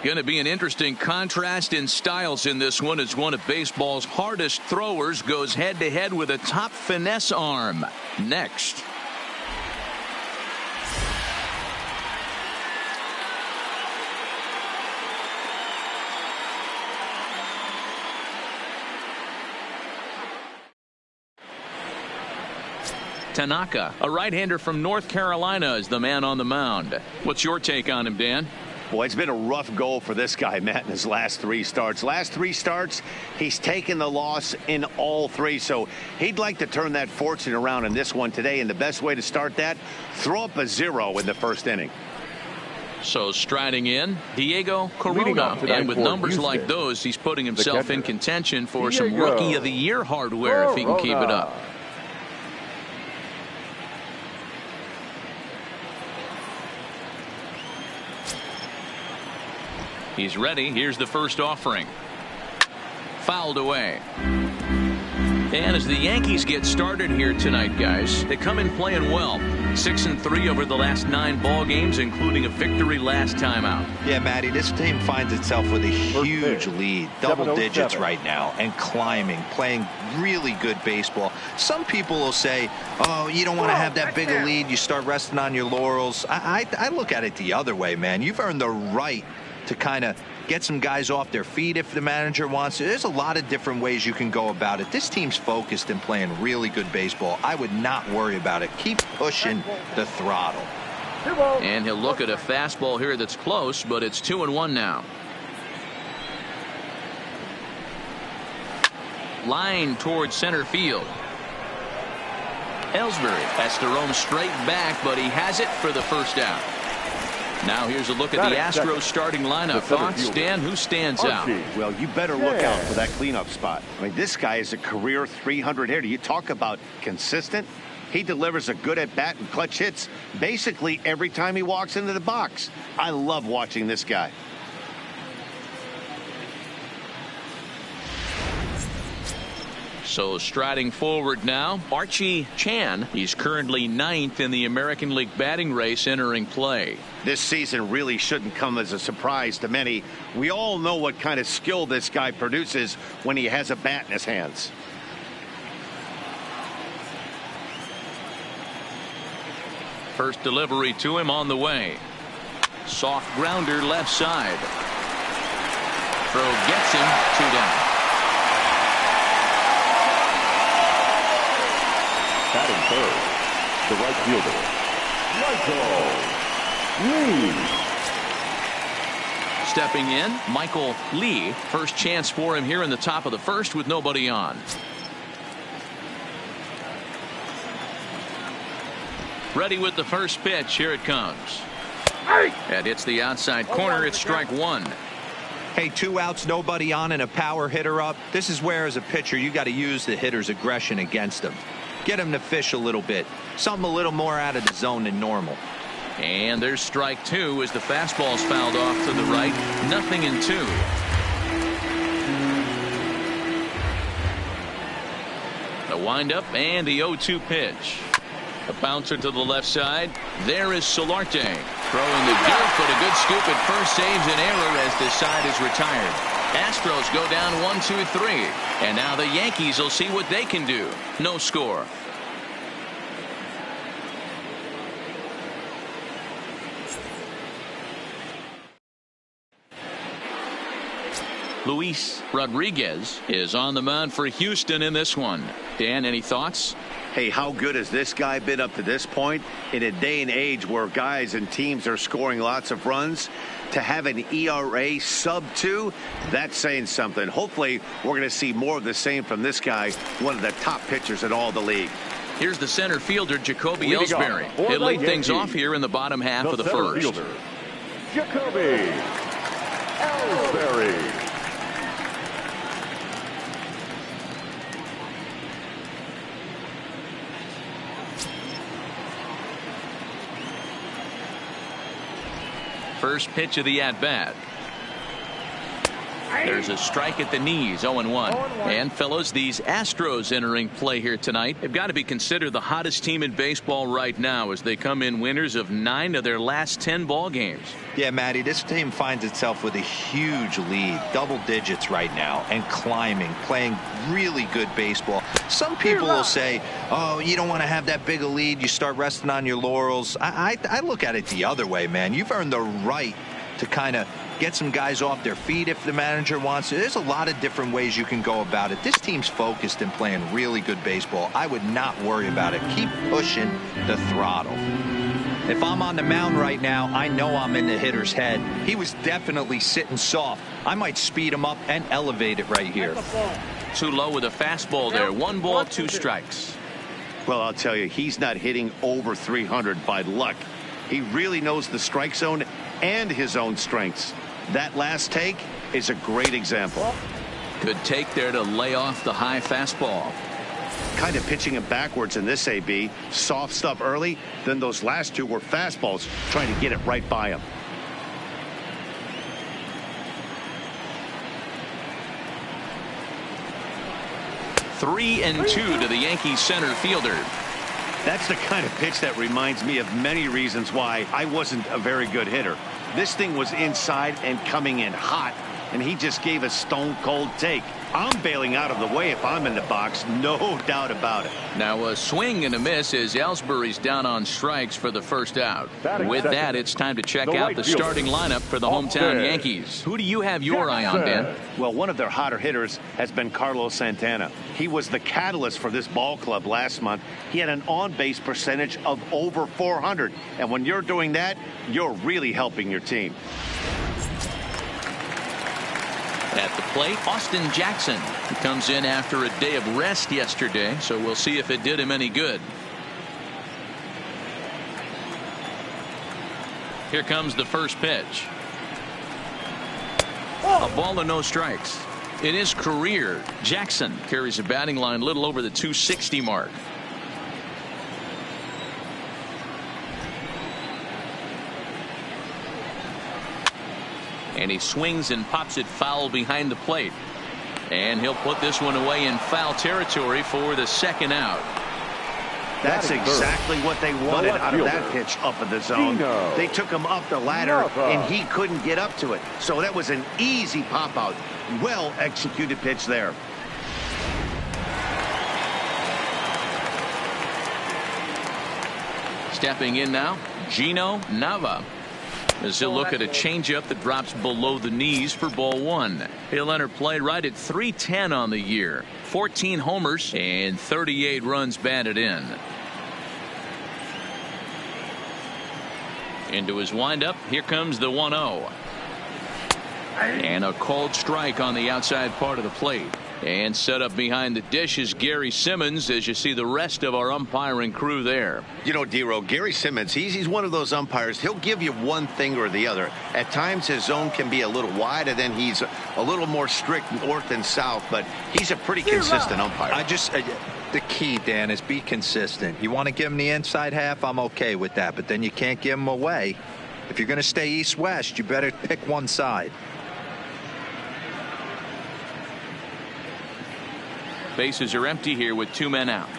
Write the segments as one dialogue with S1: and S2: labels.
S1: Going to be an interesting contrast in styles in this one as one of baseball's hardest throwers goes head-to-head with a top finesse arm. Next. Tanaka, a right-hander from North Carolina, is the man on the mound. What's your take on him, Dan?
S2: Boy, it's been a rough go for this guy, Matt, in his last 3 starts. Last 3 starts, he's taken the loss in all 3. So he'd like to turn that fortune around in this one today. And the best way to start that, throw up a 0 in the first inning.
S1: So striding in, Diego Corona. And with numbers like those, he's putting himself in contention for some Rookie of the Year hardware if he can keep it up. He's ready. Here's the first offering. Fouled away. And as the Yankees get started here tonight, guys, they come in playing well. 6-3 over the last 9 ball games, including a victory last time out.
S3: Yeah, Matty, this team finds itself with a huge lead, double digits right now, and climbing, playing really good baseball. Some people will say, oh, you don't want to have that big a lead. You start resting on your laurels. I look at it the other way, man. You've earned the right to kind of get some guys off their feet if the manager wants to. There's a lot of different ways you can go about it. This team's focused and playing really good baseball. I would not worry about it. Keep pushing the throttle.
S1: And he'll look at a fastball here that's close, but it's 2-1 now. Line towards center field. Ellsbury has to roam straight back, but he has it for the first out. Now here's a look at the Astros starting lineup. Thoughts, Dan? Who stands out?
S2: Well, you better look out for that cleanup spot. I mean, this guy is a career 300 hitter. You talk about consistent. He delivers a good at-bat and clutch hits basically every time he walks into the box. I love watching this guy.
S1: So striding forward now, Archie Chan. He's currently 9th in the American League batting race entering play.
S2: This season really shouldn't come as a surprise to many. We all know what kind of skill this guy produces when he has a bat in his hands.
S1: First delivery to him on the way. Soft grounder left side. Throw gets him, 2 down.
S4: Batting third, the right fielder, Michael Lee.
S1: Stepping in, Michael Lee. First chance for him here in the top of the first with nobody on. Ready with the first pitch. Here it comes. And it's the outside corner. It's strike 1.
S3: Hey, 2 outs, nobody on, and a power hitter up. This is where, as a pitcher, you got to use the hitter's aggression against him. Get him to fish a little bit. Something a little more out of the zone than normal.
S1: And there's strike 2 as the fastball's fouled off to the right. 0-2. The windup and the 0-2 pitch. A bouncer to the left side. There is Solarte. Throwing the dirt, but a good scoop at first saves an error as this side is retired. Astros go down 1-2-3. And now the Yankees will see what they can do. No score. Luis Rodriguez is on the mound for Houston in this one. Dan, any thoughts?
S2: Hey, how good has this guy been up to this point? In a day and age where guys and teams are scoring lots of runs, to have an ERA sub-2, that's saying something. Hopefully, we're going to see more of the same from this guy, one of the top pitchers in all the league.
S1: Here's the center fielder, Jacoby Ellsbury. He'll lead things off here in the bottom half of the first.
S4: Fielder, Jacoby Ellsbury.
S1: First pitch of the at-bat. There's a strike at the knees, 0-1. And fellas, these Astros entering play here tonight have got to be considered the hottest team in baseball right now as they come in winners of 9 of their last 10 ball games.
S3: Yeah, Matty, this team finds itself with a huge lead, double digits right now, and climbing, playing really good baseball. Some people will say, oh, you don't want to have that big a lead, you start resting on your laurels. I look at it the other way, man. You've earned the right to kind of get some guys off their feet if the manager wants to. There's a lot of different ways you can go about it. This team's focused and playing really good baseball. I would not worry about it. Keep pushing the throttle. If I'm on the mound right now, I know I'm in the hitter's head. He was definitely sitting soft. I might speed him up and elevate it right here.
S1: Too low with a fastball there. 1 ball, 2 strikes.
S2: Well, I'll tell you, he's not hitting over 300 by luck. He really knows the strike zone and his own strengths. That last take is a great example.
S1: Good take there to lay off the high fastball.
S2: Kind of pitching him backwards in this AB. Soft stuff early, then those last 2 were fastballs, trying to get it right by him.
S1: Three and 2 to the Yankees center fielder.
S2: That's the kind of pitch that reminds me of many reasons why I wasn't a very good hitter. This thing was inside and coming in hot, and he just gave a stone cold take. I'm bailing out of the way if I'm in the box, no doubt about it.
S1: Now a swing and a miss as Ellsbury's down on strikes for the first out. With that, it's time to check out the starting lineup for the hometown Yankees. Who do you have your eye on, Dan?
S2: Well, one of their hotter hitters has been Carlos Santana. He was the catalyst for this ball club last month. He had an on-base percentage of over 400. And when you're doing that, you're really helping your team.
S1: At the plate, Austin Jackson, who comes in after a day of rest yesterday, so we'll see if it did him any good. Here comes the first pitch. A ball and no strikes. In his career, Jackson carries a batting line a little over the 260 mark. And he swings and pops it foul behind the plate. And he'll put this one away in foul territory for the second out.
S2: That's exactly what they wanted out of that pitch up in the zone. They took him up the ladder, and he couldn't get up to it. So that was an easy pop-out. Well-executed pitch there.
S1: Stepping in now, Gino Nava, as he'll look at a changeup that drops below the knees for ball 1. He'll enter play right at .310 on the year. 14 homers and 38 runs batted in. Into his windup, here comes the 1-0. And a called strike on the outside part of the plate. And set up behind the dish is Gary Simmons as you see the rest of our umpiring crew there.
S2: You know, D-Row, Gary Simmons, he's one of those umpires. He'll give you one thing or the other. At times his zone can be a little wide, and then he's a little more strict north and south, but he's a pretty consistent umpire.
S3: The key, Dan, is be consistent. You want to give him the inside half, I'm okay with that, but then you can't give him away. If you're going to stay east-west, you better pick one side.
S1: Bases are empty here with 2 men out.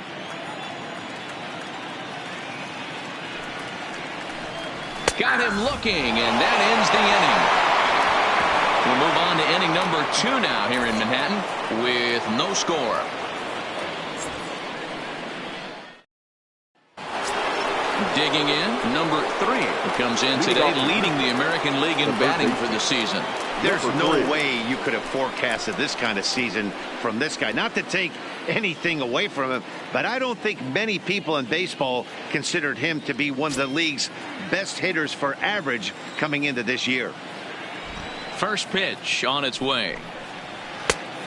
S1: Got him looking, and that ends the inning. We'll move on to inning number 2 now here in Manhattan with no score. Digging in, number 3, who comes in today leading the American League in batting for the season.
S2: There's no way you could have forecasted this kind of season from this guy. Not to take anything away from him, but I don't think many people in baseball considered him to be one of the league's best hitters for average coming into this year.
S1: First pitch on its way.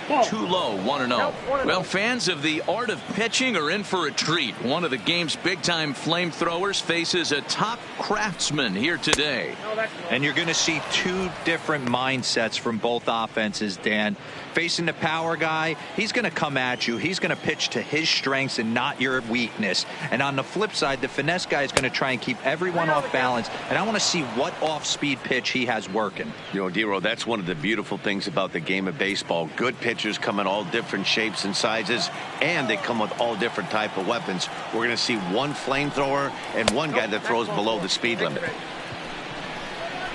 S1: Too low, 1-0. Well, fans of the art of pitching are in for a treat. One of the game's big-time flamethrowers faces a top craftsman here today.
S3: And you're going to see two different mindsets from both offenses, Dan. Facing the power guy, he's going to come at you. He's going to pitch to his strengths and not your weakness. And on the flip side, the finesse guy is going to try and keep everyone off balance. And I want to see what off-speed pitch he has working.
S2: You know, Dero, that's one of the beautiful things about the game of baseball. Good pitchers come in all different shapes and sizes, and they come with all different type of weapons. We're going to see one flamethrower and one guy that throws below the speed limit.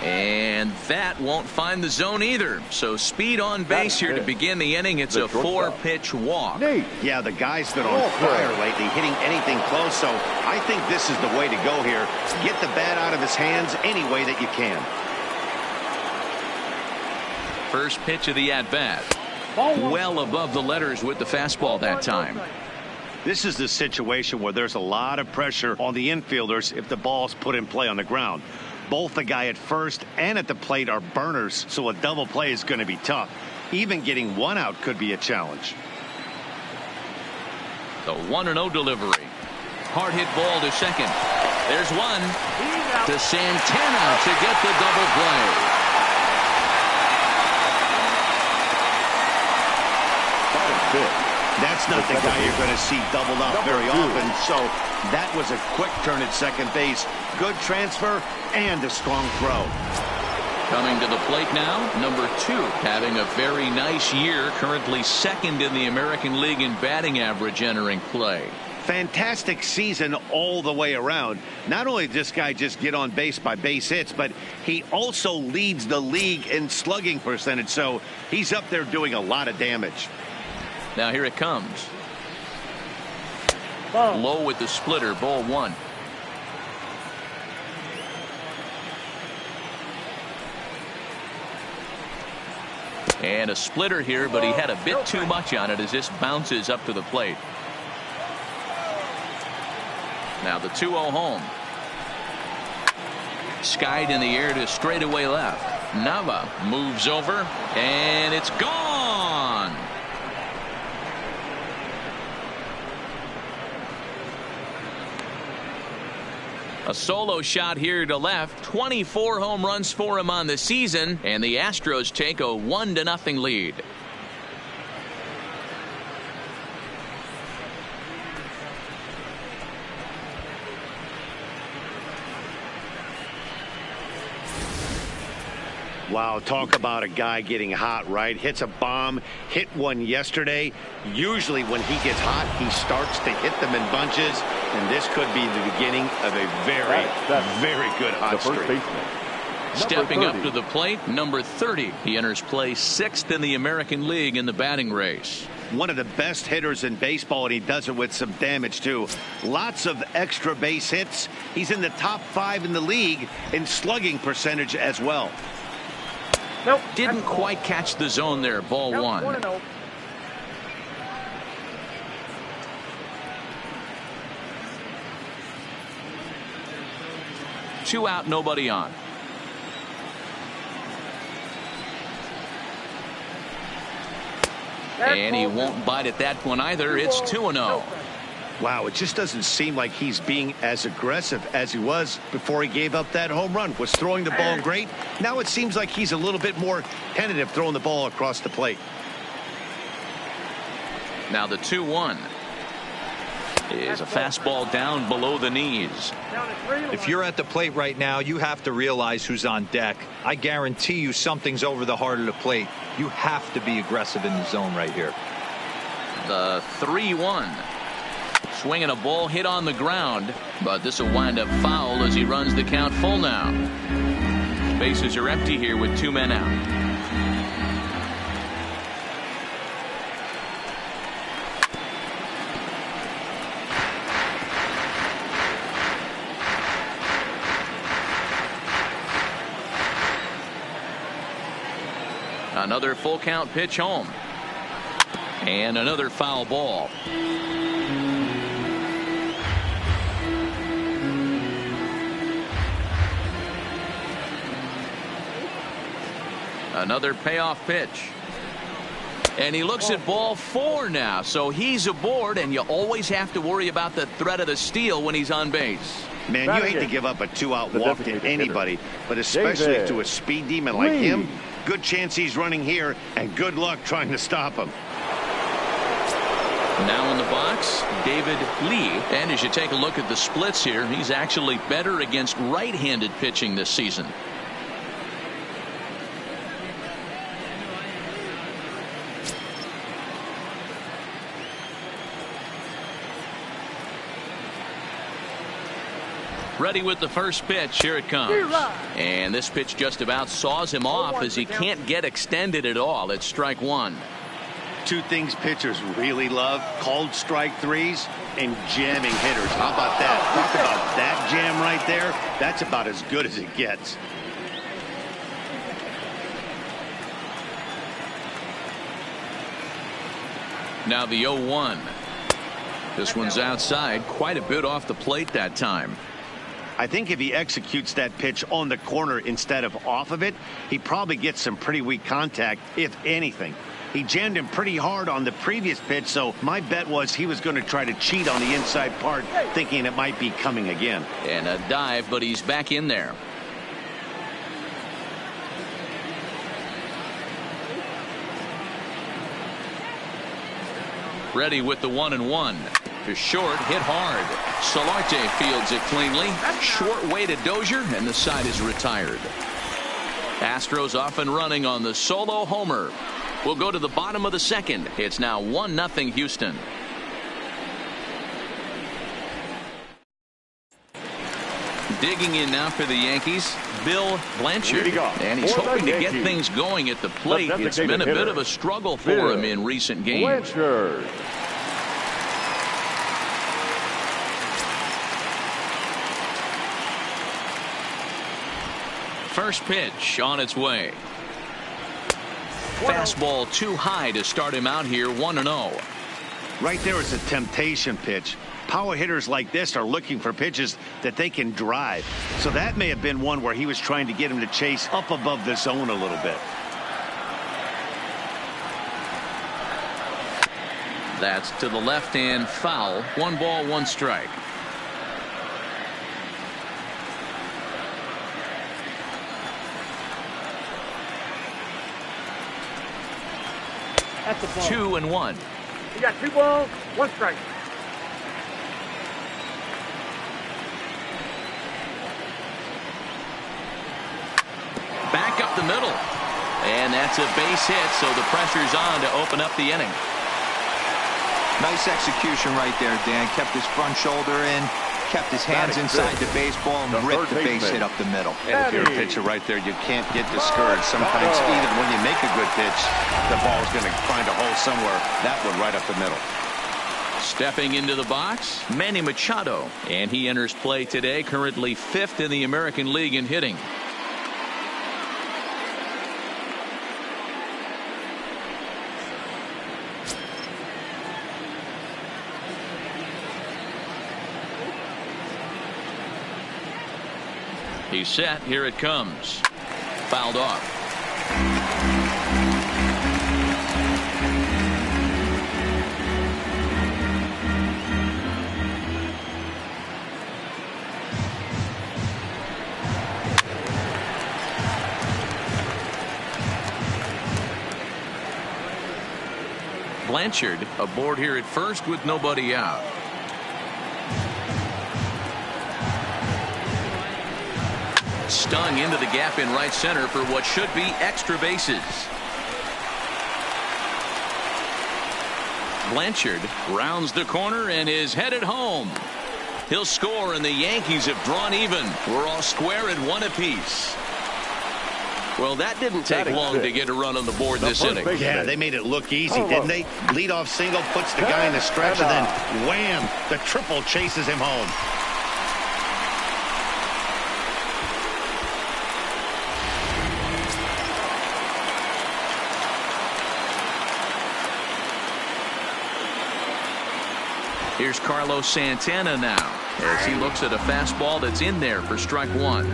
S1: And that won't find the zone either. So speed on base here to begin the inning. It's a 4-pitch walk.
S2: Yeah, the guy's been on fire lately, hitting anything close. So I think this is the way to go here. Get the bat out of his hands any way that you can.
S1: First pitch of the at-bat. Well above the letters with the fastball that time.
S2: This is the situation where there's a lot of pressure on the infielders if the ball's put in play on the ground. Both the guy at first and at the plate are burners, so a double play is going to be tough. Even getting one out could be a challenge.
S1: The 1-0 delivery. Hard hit ball to second. There's one to Santana to get the double play.
S2: That's not the guy you're going to see doubled up very often, so that was a quick turn at second base. Good transfer and a strong throw.
S1: Coming to the plate now, number 2, having a very nice year, currently second in the American League in batting average entering play.
S2: Fantastic season all the way around. Not only did this guy just get on base by base hits, but he also leads the league in slugging percentage, so he's up there doing a lot of damage.
S1: Now here it comes. Low with the splitter, ball 1. And a splitter here, but he had a bit too much on it as this bounces up to the plate. Now the 2-0 home. Skied in the air to straightaway left. Nava moves over, and it's gone. A solo shot here to left. 24 home runs for him on the season, and the Astros take a 1-0 lead.
S2: Wow, talk about a guy getting hot, right? Hits a bomb, hit one yesterday. Usually when he gets hot, he starts to hit them in bunches, and this could be the beginning of a very, very good hot streak.
S1: Stepping up to the plate, number 30. He enters play 6th in the American League in the batting race.
S2: One of the best hitters in baseball, and he does it with some damage, too. Lots of extra base hits. He's in the top 5 in the league in slugging percentage as well.
S1: Didn't quite catch the zone there. Ball 1. Two out, nobody on. And he won't bite at that one either. It's 2-0.
S2: Wow, it just doesn't seem like he's being as aggressive as he was before he gave up that home run. Was throwing the ball great. Now it seems like he's a little bit more tentative throwing the ball across the plate.
S1: Now the 2-1 is a fastball down below the knees.
S3: If you're at the plate right now, you have to realize who's on deck. I guarantee you something's over the heart of the plate. You have to be aggressive in the zone right here.
S1: The 3-1. Swinging a ball hit on the ground, but this will wind up foul as he runs the count full now. Bases are empty here with 2 men out. Another full count pitch home. And another foul ball. Another payoff pitch. And he looks at ball 4 now, so he's aboard, and you always have to worry about the threat of the steal when he's on base.
S2: Man, you hate to give up a 2-out walk to anybody, but especially to a speed demon like him. Good chance he's running here, and good luck trying to stop him.
S1: Now in the box, David Lee. And as you take a look at the splits here, he's actually better against right-handed pitching this season. Ready with the first pitch. Here it comes. And this pitch just about saws him off as he can't get extended at all. It's strike 1.
S2: Two things pitchers really love: cold strike threes and jamming hitters. How about that? Talk about that jam right there. That's about as good as it gets.
S1: Now the 0-1. This one's outside, quite a bit off the plate that time.
S2: I think if he executes that pitch on the corner instead of off of it, he probably gets some pretty weak contact, if anything. He jammed him pretty hard on the previous pitch, so my bet was he was going to try to cheat on the inside part, thinking it might be coming again.
S1: And a dive, but he's back in there. Ready with the 1-1. To short, hit hard. Solarte fields it cleanly. Short way to Dozier, and the side is retired. Astros off and running on the solo homer. We'll go to the bottom of the second. It's now 1-0 Houston. Digging in now for the Yankees, Bill Blanchard. And he's hoping to get things going at the plate. It's been a bit of a struggle for him in recent games.
S4: Blanchard.
S1: First pitch on its way. Fastball too high to start him out here, 1-0.
S2: Right there is a temptation pitch. Power hitters like this are looking for pitches that they can drive. So that may have been one where he was trying to get him to chase up above the zone a little bit.
S1: That's to the left and foul. 1 ball, 1 strike.
S5: That's the ball.
S1: 2-1.
S5: You got 2 balls, 1 strike.
S1: Back up the middle. And that's a base hit, so the pressure's on to open up the inning.
S3: Nice execution right there, Dan. Kept his front shoulder in, kept his hands inside the baseball, and ripped the base hit up the middle.
S2: And if you're a pitcher right there, you can't get discouraged. Sometimes even when you make a good pitch, the ball's going to find a hole somewhere. That one right up the middle.
S1: Stepping into the box, Manny Machado. And he enters play today, currently 5th in the American League in hitting. He's set. Here it comes. Fouled off. Blanchard aboard here at first with nobody out. Stung into the gap in right center for what should be extra bases. Blanchard rounds the corner and is headed home. He'll score, and the Yankees have drawn even. We're all square at 1 apiece. Well, that didn't take long to get a run on the board this inning.
S2: Yeah, they made it look easy, didn't they? Leadoff single puts the guy in the stretch, and then wham, the triple chases him home.
S1: Here's Carlos Santana now as he looks at a fastball that's in there for strike 1.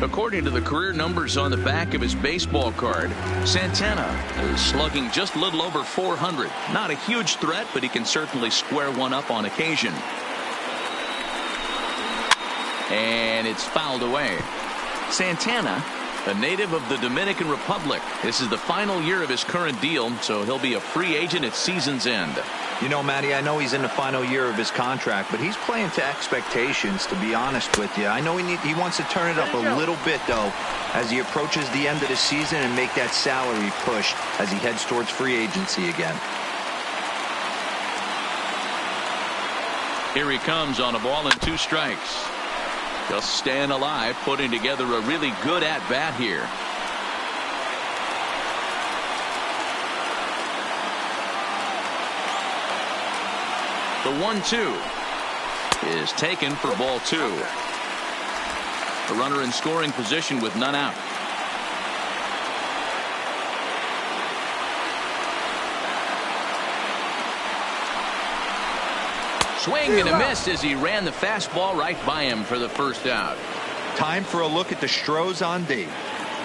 S1: According to the career numbers on the back of his baseball card, Santana is slugging just a little over 400. Not a huge threat, but he can certainly square one up on occasion. And it's fouled away. Santana, a native of the Dominican Republic. This is the final year of his current deal, so he'll be a free agent at season's end.
S3: You know, Matty, I know he's in the final year of his contract, but he's playing to expectations, to be honest with you. I know he wants to turn it up a little bit, though, as he approaches the end of the season and make that salary push as he heads towards free agency again.
S1: Here he comes on a ball and 2 strikes. Just staying alive, putting together a really good at-bat here. The 1-2 is taken for ball 2. The runner in scoring position with none out. Swing and a miss as he ran the fastball right by him for the first out.
S3: Time for a look at the Astros on D.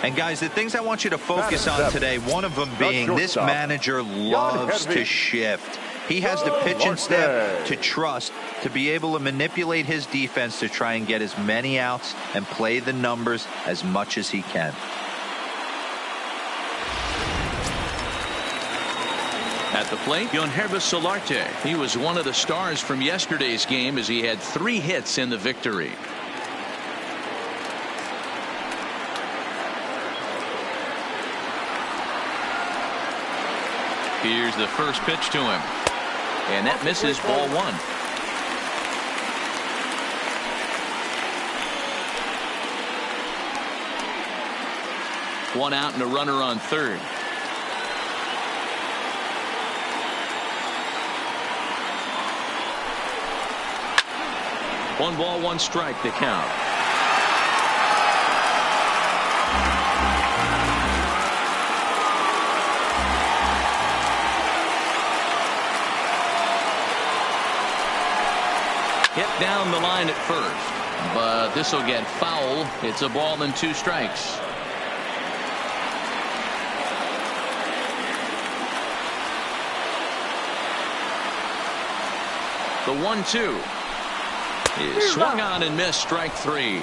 S3: And guys, the things I want you to focus on today, one of them being this manager loves to shift. He has the pitching staff to trust to be able to manipulate his defense to try and get as many outs and play the numbers as much as he can.
S1: At the plate, Yankees Solarte. He was one of the stars from yesterday's game as he had 3 hits in the victory. Here's the first pitch to him. And that misses ball 1. 1 out and a runner on third. One ball, 1 strike to count. Hit down the line at first, but this will get foul. It's a ball and 2 strikes. The 1-2 is swung on and missed, strike 3.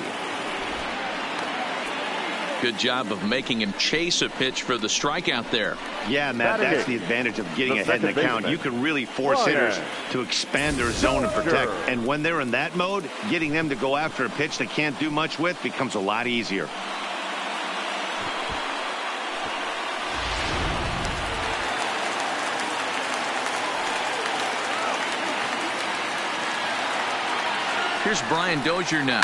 S1: Good job of making him chase a pitch for the strikeout there.
S2: Yeah, Matt, that's the advantage of getting ahead in the count. You can really force hitters to expand their zone and protect. And when they're in that mode, getting them to go after a pitch they can't do much with becomes a lot easier.
S1: Here's Brian Dozier now.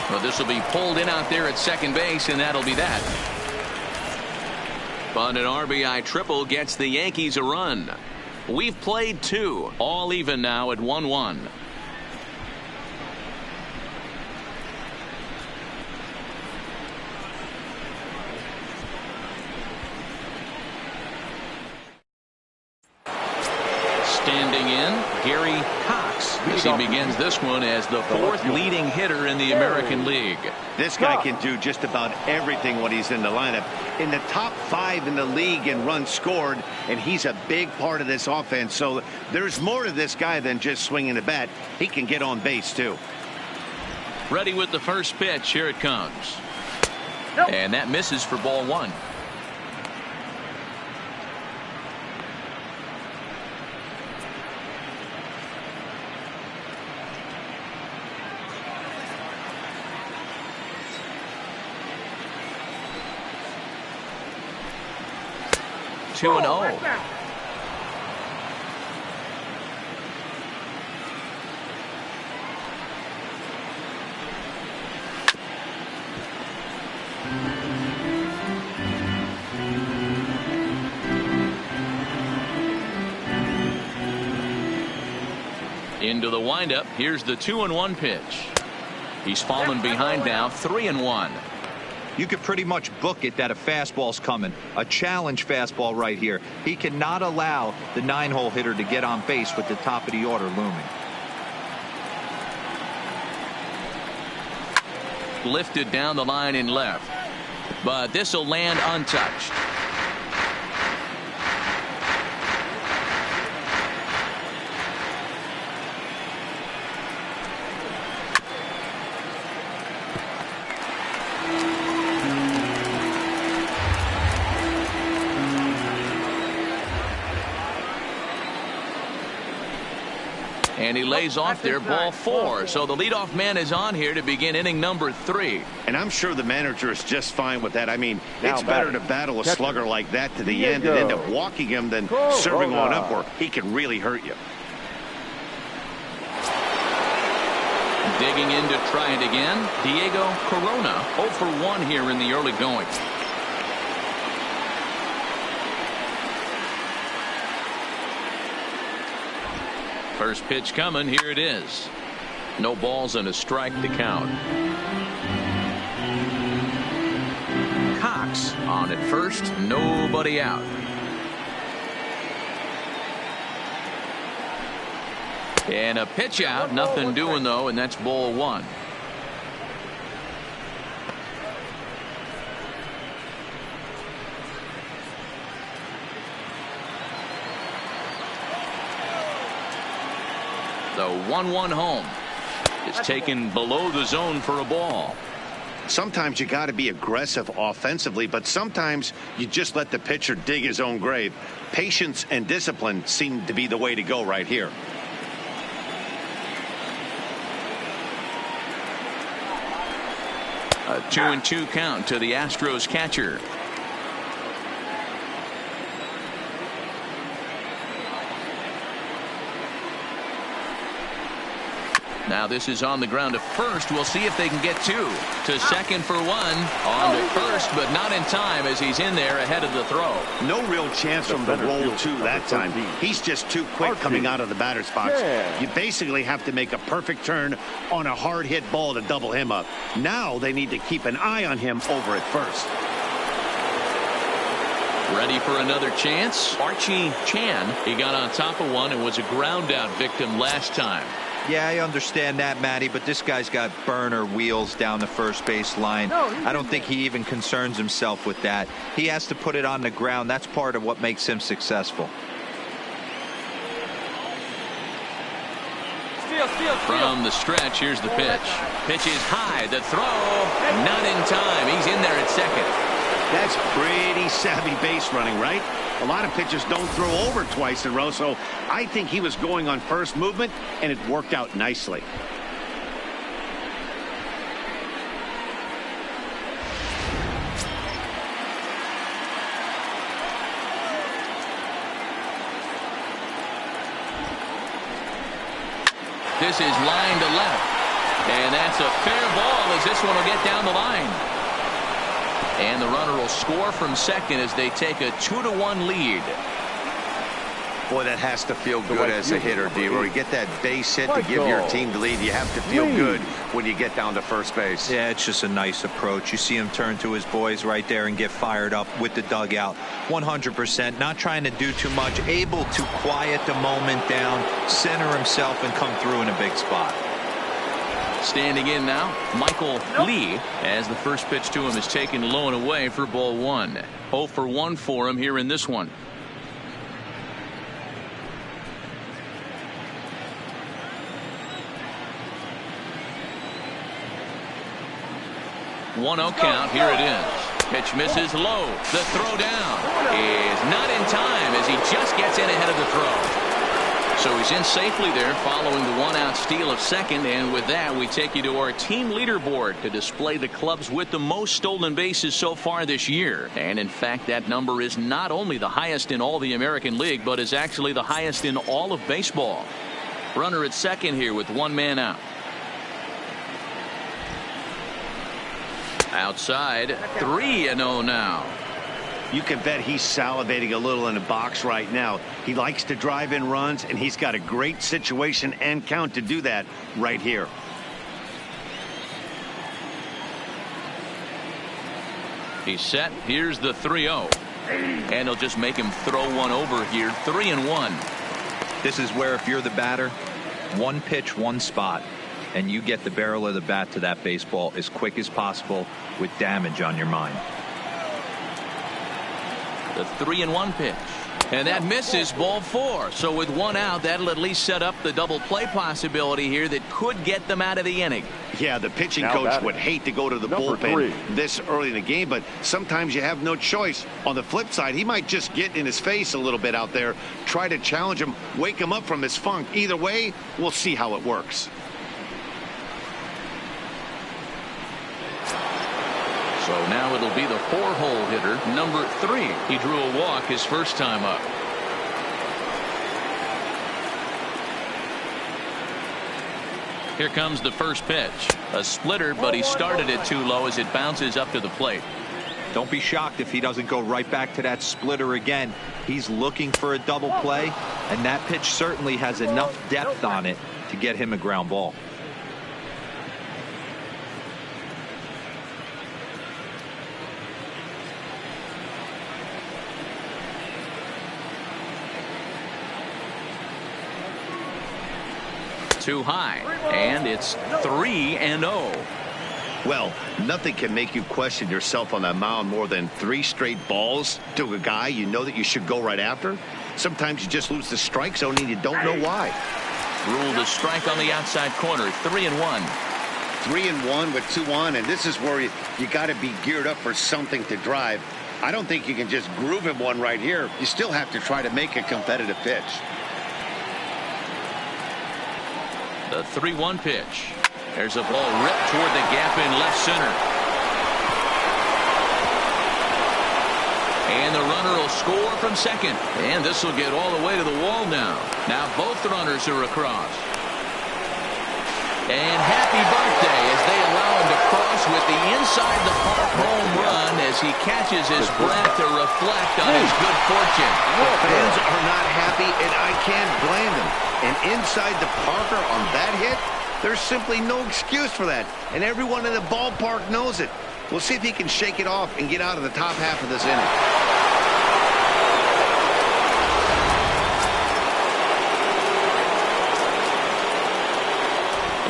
S1: Well, this will be pulled in out there at second base, and that'll be that. But an RBI triple gets the Yankees a run. We've played 2, all even now at 1-1. Standing in, Gary Cox as he begins this one as the 4th leading hitter in the American League.
S2: This guy can do just about everything when he's in the lineup. In the top 5 in the league in runs scored, and he's a big part of this offense. So there's more to this guy than just swinging the bat. He can get on base too.
S1: Ready with the first pitch. Here it comes. And that misses for ball 1. Two and 0. Into the windup. Here's the 2-1 pitch. He's fallen behind now, 3-1.
S3: You could pretty much book it that a fastball's coming. A challenge fastball right here. He cannot allow the 9-hole hitter to get on base with the top of the order looming.
S1: lifted down the line in left, but this will land untouched. And he lays off there, ball 4. So the leadoff man is on here to begin inning number 3.
S2: And I'm sure the manager is just fine with that. I mean,
S4: Now
S2: it's better to battle a slugger like that to the
S4: Diego
S2: end and end up walking him than serving one up where he can really hurt you.
S1: Digging in to try it again, Diego Corona, 0 for 1 here in the early going. First pitch coming. Here it is. No balls and a strike to count. Cox on at first. Nobody out. And a pitch out. Nothing doing though, and that's ball 1. The 1-1 home is taken below the zone for a ball.
S2: Sometimes you got to be aggressive offensively, but sometimes you just let the pitcher dig his own grave. Patience and discipline seem to be the way to go right here.
S1: A 2-2 count to the Astros catcher. Now this is on the ground to first. We'll see if they can get 2. To second for 1. On to first, but not in time as he's in there ahead of the throw.
S2: No real chance from the roll 2 that time. He's just too quick coming out of the batter's box. You basically have to make a perfect turn on a hard hit ball to double him up. Now they need to keep an eye on him over at first.
S1: Ready for another chance. Archie Chan, he got on top of one and was a ground out victim last time.
S3: Yeah, I understand that, Matty, but this guy's got burner wheels down the first base line. I don't think he even concerns himself with that. He has to put it on the ground. That's part of what makes him successful.
S1: From the stretch, here's the pitch. Pitch is high. The throw, not in time. He's in there at second.
S2: That's pretty savvy base running, right? A lot of pitchers don't throw over twice in a row, so I think he was going on first movement, and it worked out nicely.
S1: This is line to left. And that's a fair ball as this one will get down the line. And the runner will score from second as they take a 2-1 lead.
S2: Boy, that has to feel good as a hitter, D-Roy. You get that base hit to give your team the lead. You have to feel good when you get down to first base.
S3: Yeah, it's just a nice approach. You see him turn to his boys right there and get fired up with the dugout. 100%. Not trying to do too much. Able to quiet the moment down, center himself, and come through in a big spot.
S1: Standing in now, Michael Lee, as the first pitch to him is taken low and away for ball 1. 0 for 1 for him here in this one. One 0 count. Here it is. Pitch misses low. The throw down is not in time as he just gets in ahead of the throw. So he's in safely there following the 1-out steal of second. And with that, we take you to our team leaderboard to display the clubs with the most stolen bases so far this year. And in fact, that number is not only the highest in all the American League, but is actually the highest in all of baseball. Runner at second here with 1 man out. Outside, 3-0 now.
S2: You can bet he's salivating a little in the box right now. He likes to drive in runs, and he's got a great situation and count to do that right here.
S1: He's set. Here's the 3-0. And he'll just make him throw one over here. 3-1.
S3: This is where if you're the batter, one pitch, one spot. and you get the barrel of the bat to that baseball as quick as possible with damage on your mind.
S1: The 3-1 pitch. And that misses, ball 4. So with 1 out, that'll at least set up the double play possibility here that could get them out of the inning.
S2: Yeah, the pitching
S4: Now
S2: coach
S4: batting.
S2: would hate to go to the
S4: Number
S2: bullpen
S4: 3.
S2: this early in the game, but sometimes you have no choice. On the flip side, he might just get in his face a little bit out there, try to challenge him, wake him up from his funk. Either way, we'll see how it works.
S1: So now it'll be the 4-hole hitter, number 3. He drew a walk his first time up. Here comes the first pitch. A splitter, but he started it too low as it bounces up to the plate.
S3: Don't be shocked if he doesn't go right back to that splitter again. He's looking for a double play, and that pitch certainly has enough depth on it to get him a ground ball.
S1: Too high, and it's 3-0.
S2: Well, nothing can make you question yourself on that mound more than 3 straight balls to a guy you know that you should go right after. Sometimes you just lose the strike zone and you don't know why.
S1: Ruled a strike on the outside corner. 3-1.
S2: 3-1 with 2 on, and this is where you got to be geared up for something to drive. I don't think you can just groove him one right here. You still have to try to make a competitive pitch.
S1: The 3-1 pitch. There's a ball ripped toward the gap in left center. And the runner will score from second. And this will get all the way to the wall now. Now both runners are across. And happy birthday as they allow him to cross with the inside the park home run as he catches his breath to reflect on his good fortune.
S2: The fans are not happy, and I can't blame them. And inside the Parker on that hit, there's simply no excuse for that. And everyone in the ballpark knows it. We'll see if he can shake it off and get out of the top half of this inning.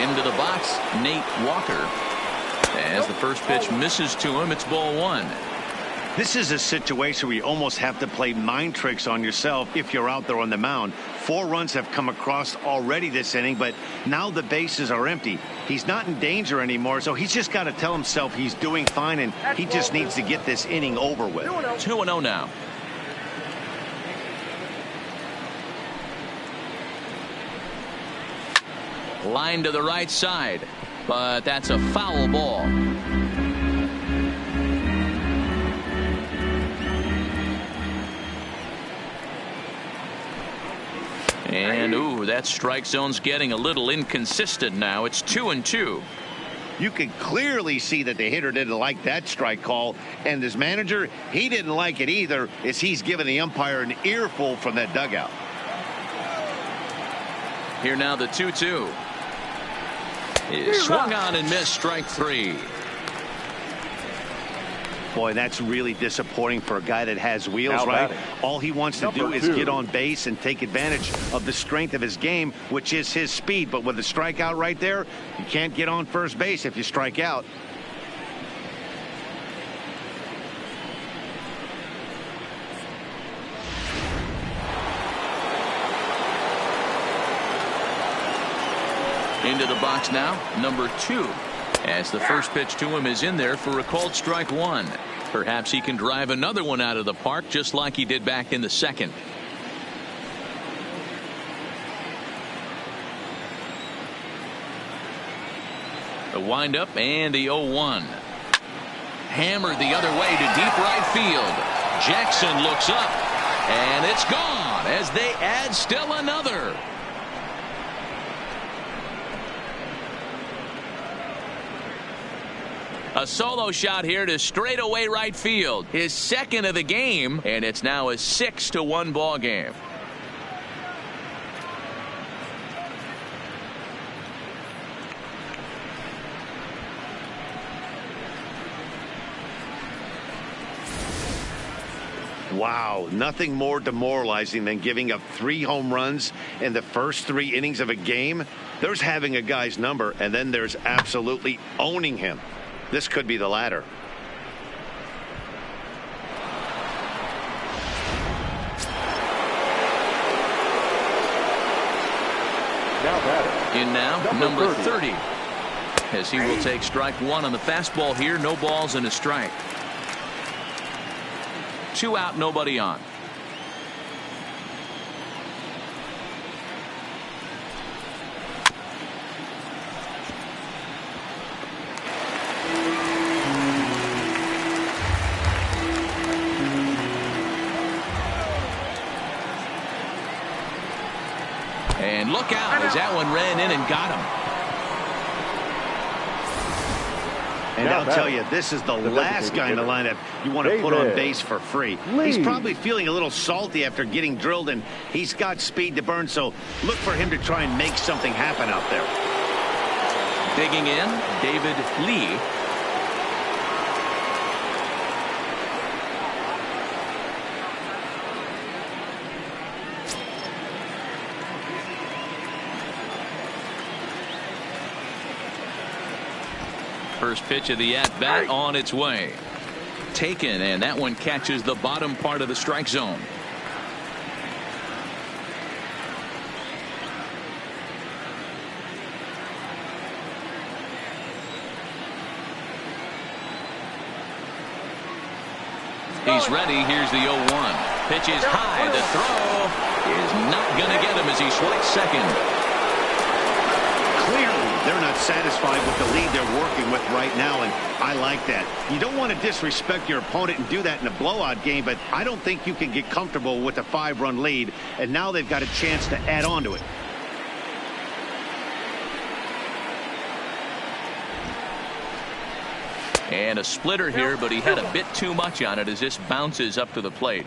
S1: Into the box, Nate Walker. As the first pitch misses to him, it's ball 1.
S2: This is a situation where you almost have to play mind tricks on yourself if you're out there on the mound. 4 runs have come across already this inning, but now the bases are empty. He's not in danger anymore, so he's just got to tell himself he's doing fine, and he just needs to get this inning over with.
S1: 2-0 now. Line to the right side, but that's a foul ball. And ooh, that strike zone's getting a little inconsistent now. It's 2-2.
S2: You can clearly see that the hitter didn't like that strike call, and his manager, he didn't like it either, as he's giving the umpire an earful from that dugout.
S1: Here now the 2-2. Swung on and missed, strike 3.
S2: Boy, that's really disappointing for a guy that has wheels,
S4: Now
S2: right?
S4: batting.
S2: All he wants to do
S4: Number
S2: is
S4: 2.
S2: get on base and take advantage of the strength of his game, which is his speed. But with the strikeout right there, you can't get on first base if you strike out.
S1: Into the box now, number 2. As the first pitch to him is in there for a called strike 1. Perhaps he can drive another one out of the park just like he did back in the second. The windup and the 0-1. Hammered the other way to deep right field. Jackson looks up, and it's gone as they add still another. A solo shot here to straightaway right field. His second of the game, and it's now a 6-1 ball game.
S2: Wow, nothing more demoralizing than giving up 3 home runs in the first 3 innings of a game. There's having a guy's number, and then there's absolutely owning him. This could be the latter.
S1: In now, number 30. As he will take strike one on the fastball here. No balls and a strike. 2 out, nobody on. And look out as that one ran in and got him.
S2: And I'll tell you, this is the last guy in the lineup you want to put on base for free. He's probably feeling a little salty after getting drilled, and he's got speed to burn, so look for him to try and make something happen out there.
S1: Digging in, David Lee. First pitch of the at-bat on its way. Taken, and that one catches the bottom part of the strike zone. He's ready. Here's the 0-1. Pitch is high. The throw is not going to get him as he swipes second.
S2: Clearly, they're not satisfied with the lead they're working with right now, and I like that. You don't want to disrespect your opponent and do that in a blowout game, but I don't think you can get comfortable with a 5-run lead, and now they've got a chance to add on to it.
S1: And a splitter here, but he had a bit too much on it as this bounces up to the plate.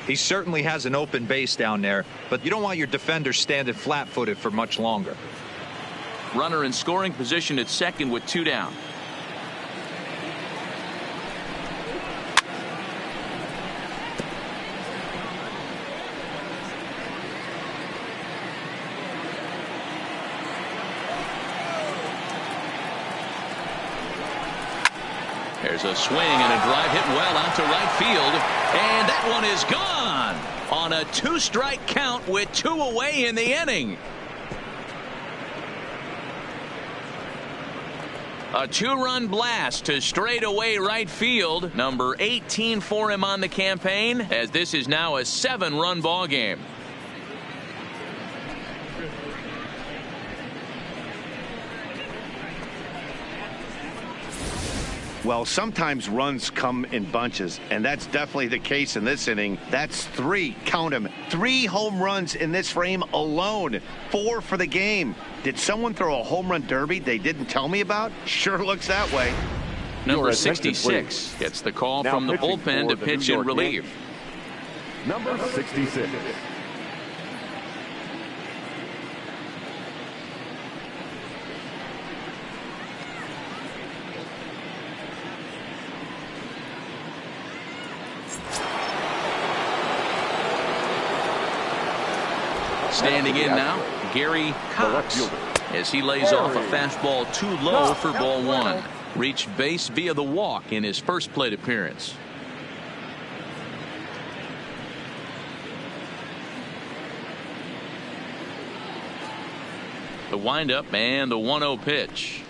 S3: He certainly has an open base down there, but you don't want your defender standing flat-footed for much longer.
S1: Runner in scoring position at second with 2 down. There's a swing and a drive hit well out to right field, and that one is gone on a 2-strike count with 2 away in the inning. A 2-run blast to straightaway right field. Number 18 for him on the campaign, as this is now a 7-run ball game.
S2: Well, sometimes runs come in bunches, and that's definitely the case in this inning. That's 3, count them, 3 home runs in this frame alone, 4 for the game. Did someone throw a home run derby they didn't tell me about? Sure looks that way.
S1: Number 66 gets the call from the bullpen to pitch in relief.
S4: Number 66.
S1: Standing in now, Gary Cox, as he lays off a fastball too low for ball 1. Reached base via the walk in his first plate appearance. The windup and the 1-0 pitch.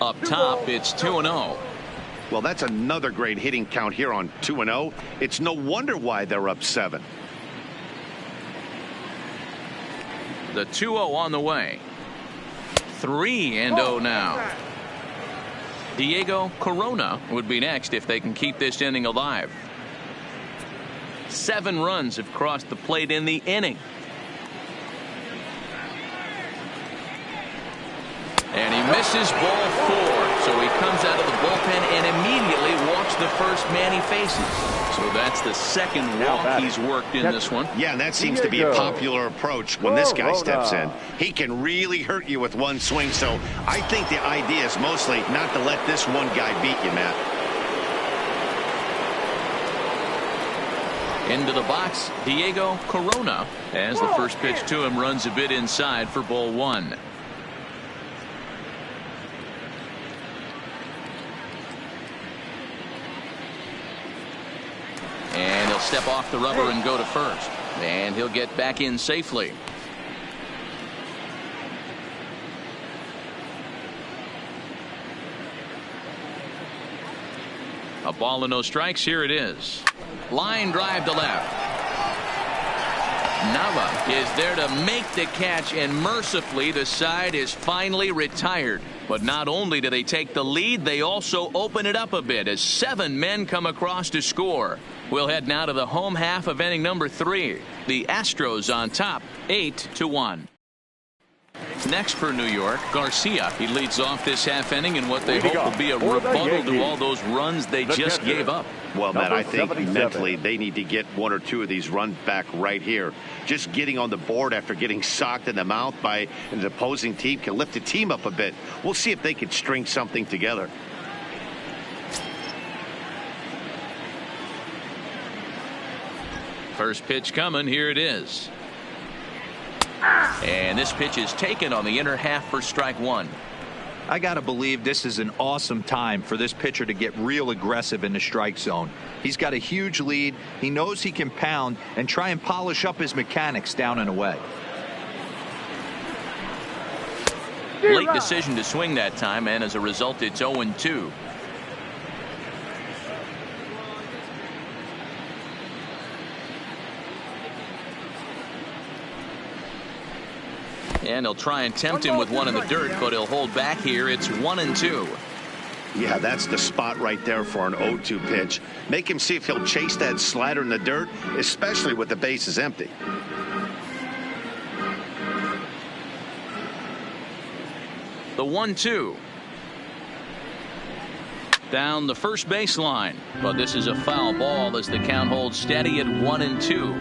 S1: Up top, it's 2-0.
S2: Well, that's another great hitting count here on 2-0. It's no wonder why they're up 7.
S1: The 2-0 on the way. 3-0 now. Diego Corona would be next if they can keep this inning alive. 7 runs have crossed the plate in the inning. And he misses ball 4. So he comes out of the bullpen and immediately walks the first man he faces. So that's the second walk he's worked in this one.
S2: Yeah, and that seems to be a popular approach when this guy steps in. He can really hurt you with one swing, so I think the idea is mostly not to let this one guy beat you, Matt.
S1: Into the box, Diego Corona, as the first pitch to him runs a bit inside for ball 1. step off the rubber and go to first. And he'll get back in safely. A ball and no strikes. Here it is. Line drive to left. Nava is there to make the catch, and mercifully the side is finally retired. But not only do they take the lead, they also open it up a bit as 7 men come across to score. We'll head now to the home half of inning number 3. The Astros on top 8-1. Next for New York, Garcia. He leads off this half inning in what they hope will be a rebuttal to all those runs they just gave up.
S2: Well, Matt, I think mentally they need to get 1 or 2 of these runs back right here. Just getting on the board after getting socked in the mouth by an opposing team can lift the team up a bit. We'll see if they can string something together.
S1: First pitch coming. Here it is. And this pitch is taken on the inner half for strike 1.
S3: I got to believe this is an awesome time for this pitcher to get real aggressive in the strike zone. He's got a huge lead. He knows he can pound and try and polish up his mechanics down and away.
S1: Late decision to swing that time, and as a result it's 0-2. And he'll try and tempt him with one in the dirt, but he'll hold back here. It's 1-2.
S2: Yeah, that's the spot right there for an 0-2 pitch. Make him see if he'll chase that slider in the dirt, especially with the bases empty.
S1: The 1-2. Down the first baseline, but this is a foul ball as the count holds steady at 1-2.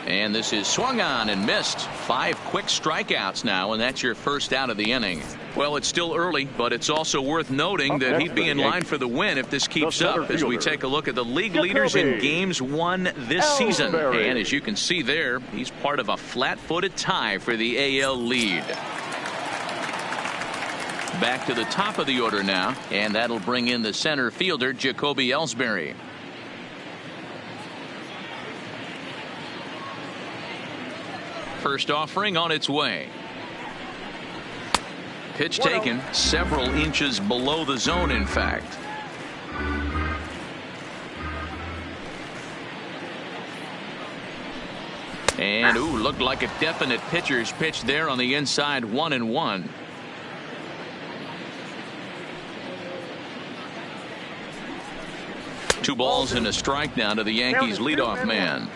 S1: And this is swung on and missed. 5 quick strikeouts now, and that's your first out of the inning. Well, it's still early, but it's also worth noting that he'd be in line for the win if this keeps up as we take a look at the league leaders in games won this season. And as you can see there, he's part of a flat-footed tie for the AL lead. Back to the top of the order now, and that'll bring in the center fielder, Jacoby Ellsbury. First offering on its way. Pitch taken several inches below the zone, in fact. And looked like a definite pitcher's pitch there on the inside. 1-1. Two balls and a strike now to the Yankees leadoff man.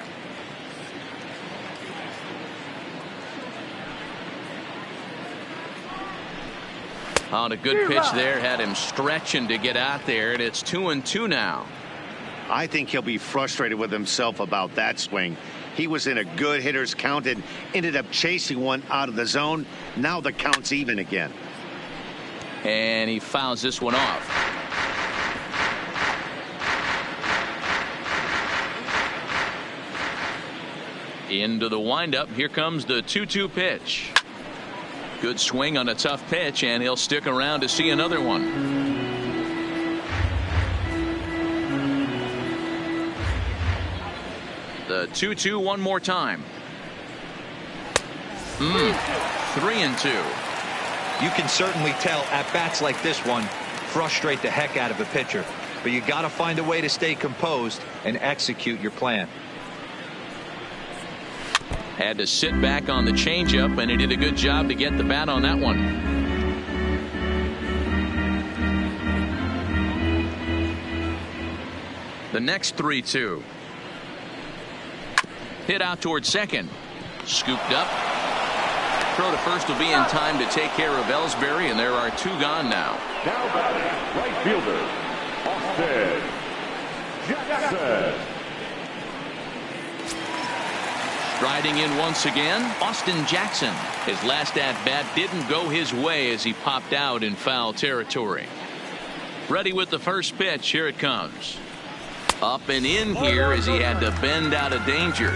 S1: On a good pitch there, had him stretching to get out there, and it's 2-2 now.
S2: I think he'll be frustrated with himself about that swing. He was in a good hitter's count and ended up chasing one out of the zone. Now the count's even again.
S1: And he fouls this one off. Into the windup. Here comes the 2-2 pitch. Good swing on a tough pitch, and he'll stick around to see another one. The 2-2 one more time. 3-2.
S3: You can certainly tell at bats like this one frustrate the heck out of a pitcher, but you got to find a way to stay composed and execute your plan.
S1: Had to sit back on the changeup, and he did a good job to get the bat on that one. The next 3-2. Hit out towards second. Scooped up. Throw to first will be in time to take care of Ellsbury, and there are 2 gone now.
S4: Now batting, right fielder, Austin Jackson.
S1: Striding in once again, Austin Jackson. His last at-bat didn't go his way as he popped out in foul territory. Ready with the first pitch. Here it comes. Up and in here as he had to bend out of danger.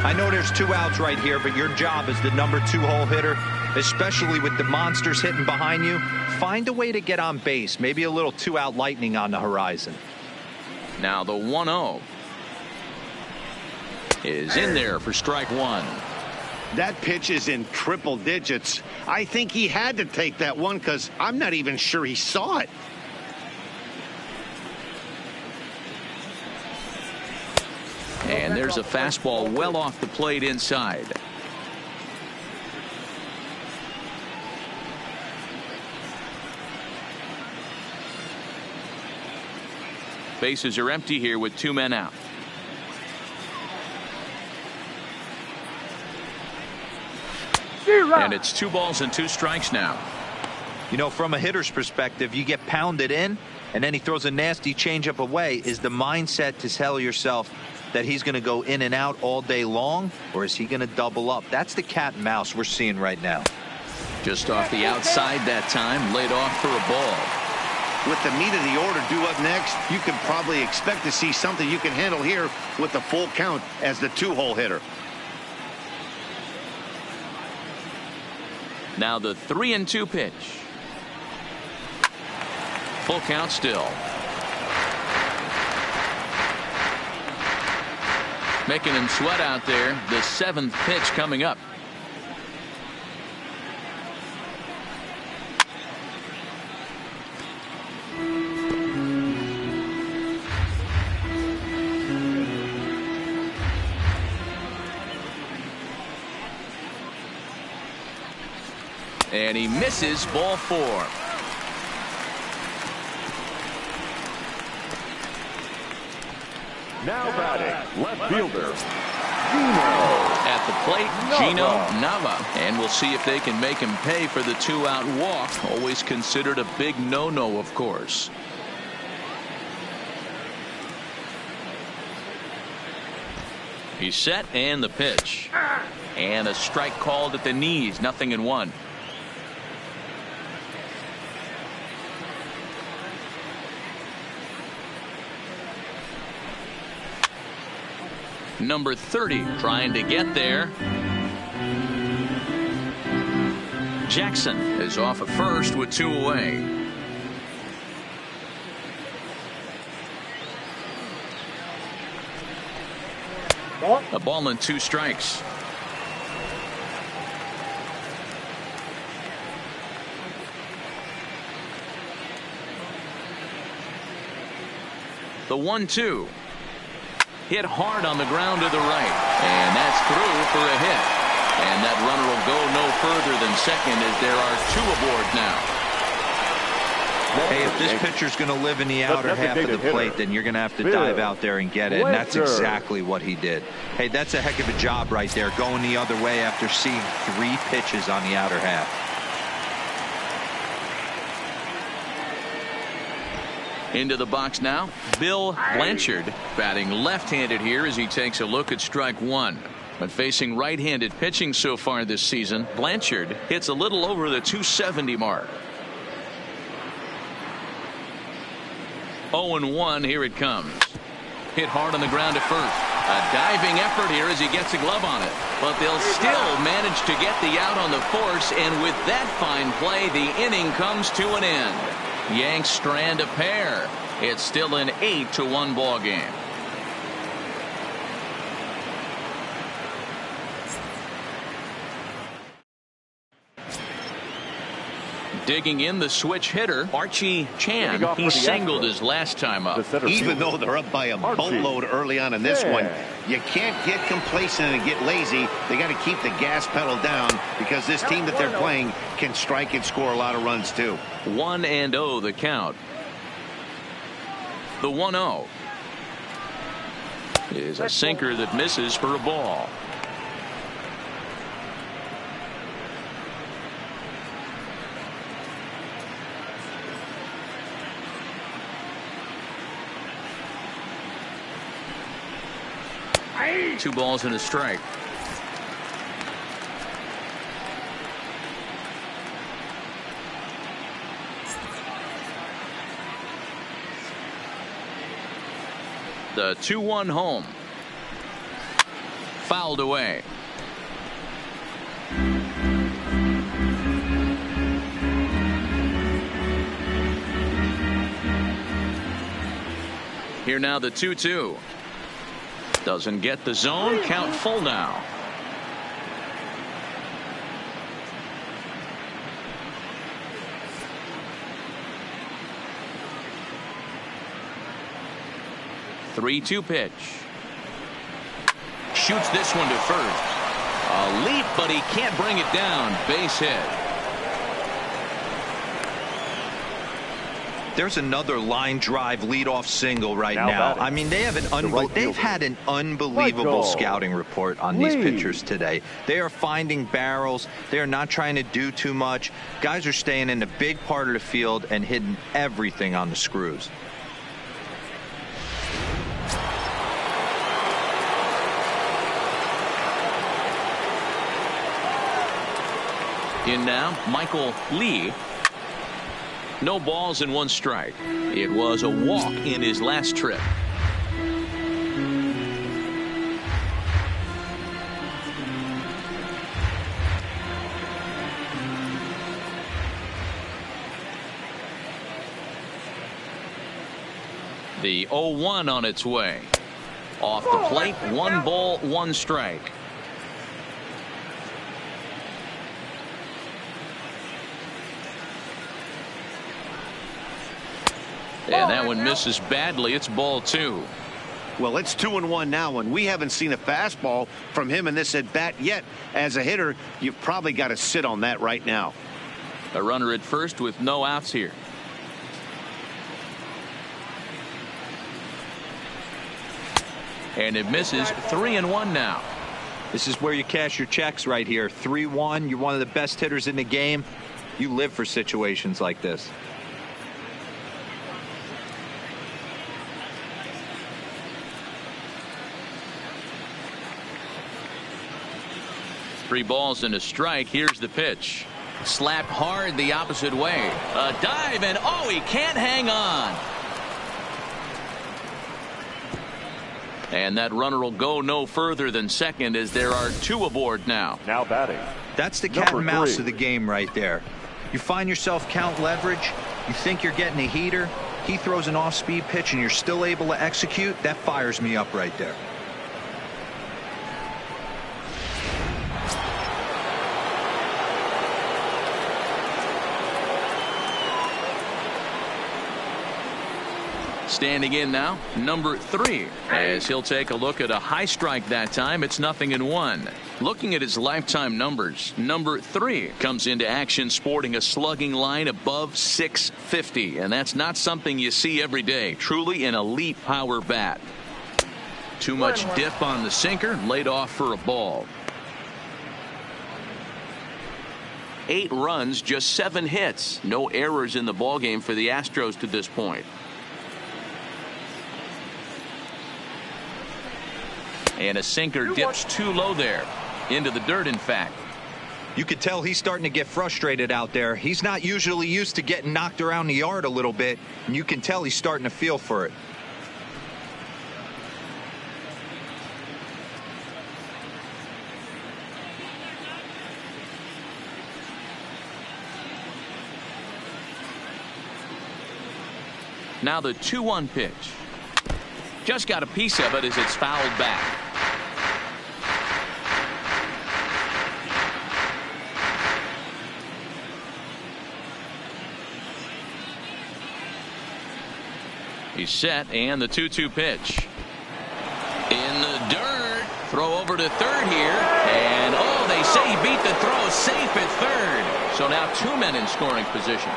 S3: I know there's 2 outs right here, but your job as the number 2 hole hitter, especially with the monsters hitting behind you, find a way to get on base. Maybe a little 2-out lightning on the horizon.
S1: Now the 1-0 is in there for strike 1.
S2: That pitch is in triple digits. I think he had to take that one because I'm not even sure he saw it.
S1: And there's a fastball well off the plate inside. Bases are empty here with 2 men out. And it's 2 balls and 2 strikes now.
S3: You know, from a hitter's perspective, you get pounded in and then he throws a nasty changeup away. Is the mindset to tell yourself that he's going to go in and out all day long, or is he going to double up? That's the cat and mouse we're seeing right now.
S1: Just off the outside that time, laid off for a ball.
S2: With the meat of the order due up next, you can probably expect to see something you can handle here with the full count as the 2-hole hitter.
S1: Now the 3-2 pitch. Full count still. Making him sweat out there. The 7th pitch coming up. And he misses, ball 4.
S4: Now batting, left fielder, Gino.
S1: At the plate, Gino Nava. And we'll see if they can make him pay for the 2-out walk. Always considered a big no-no, of course. He's set, and the pitch. And a strike called at the knees, 0-1. Number 30 trying to get there. Jackson is off at first with 2 away. A ball and 2 strikes. The 1-2. Hit hard on the ground to the right. And that's through for a hit. And that runner will go no further than second as there are 2 aboard now.
S3: Hey, if this pitcher's going to live in the outer half of the plate, then you're going to have to dive out there and get it. And that's exactly what he did. Hey, that's a heck of a job right there, going the other way after seeing 3 pitches on the outer half.
S1: Into the box now, Bill Blanchard, batting left-handed here as he takes a look at strike 1. But facing right-handed pitching so far this season, Blanchard hits a little over the 270 mark. 0-1, here it comes. Hit hard on the ground at first. A diving effort here as he gets a glove on it. But they'll still manage to get the out on the force, and with that fine play, the inning comes to an end. Yanks strand a pair. It's still an 8-1 ball game. Digging in the switch hitter, Archie Chan. He singled his last time up.
S2: Even though they're up by a boatload early on in this one, you can't get complacent and get lazy. They got to keep the gas pedal down because this team that they're playing can strike and score a lot of runs too.
S1: 1-0 the count. The 1-0 is a sinker that misses for a ball. Two balls and a strike. The 2-1 home. fouled away. Here now the 2-2. Doesn't get the zone. Count full now. The 3-2 pitch. Shoots this one to first. A leap, but he can't bring it down. Base hit.
S3: There's another line drive leadoff single right now. I mean, they've had an unbelievable scouting report on these pitchers today. They are finding barrels. They are not trying to do too much. Guys are staying in the big part of the field and hitting everything on the screws.
S1: In now, Michael Lee. No balls and 1 strike. It was a walk in his last trip. The 0-1 on its way. Off the plate, 1 ball, 1 strike. And that one misses badly. It's ball 2.
S2: Well, it's 2-1 now, and we haven't seen a fastball from him in this at bat yet. As a hitter, you've probably got to sit on that right now.
S1: A runner at first with no outs here. And it misses. 3-1 now.
S3: This is where you cash your checks right here. 3-1. You're one of the best hitters in the game. You live for situations like this.
S1: 3 balls and a strike. Here's the pitch. Slapped hard the opposite way. A dive, and oh, he can't hang on. And that runner will go no further than second as there are 2 aboard now.
S4: Now batting.
S3: That's the cat and mouse of the game right there. You find yourself count leverage. You think you're getting a heater. He throws an off-speed pitch and you're still able to execute. That fires me up right there.
S1: Standing in now, number 3, as he'll take a look at a high strike that time. It's 0-1. Looking at his lifetime numbers, number 3 comes into action sporting a slugging line above 650, and that's not something you see every day. Truly an elite power bat. Too much dip on the sinker, laid off for a ball. 8 runs, just 7 hits. No errors in the ballgame for the Astros to this point. And a sinker dips too low there. Into the dirt, in fact.
S3: You could tell he's starting to get frustrated out there. He's not usually used to getting knocked around the yard a little bit, and you can tell he's starting to feel for it.
S1: Now the 2-1 pitch. Just got a piece of it as it's fouled back. He's set, and the 2-2 pitch. In the dirt. Throw over to third here. And, oh, they say he beat the throw safe at third. So now 2 men in scoring position.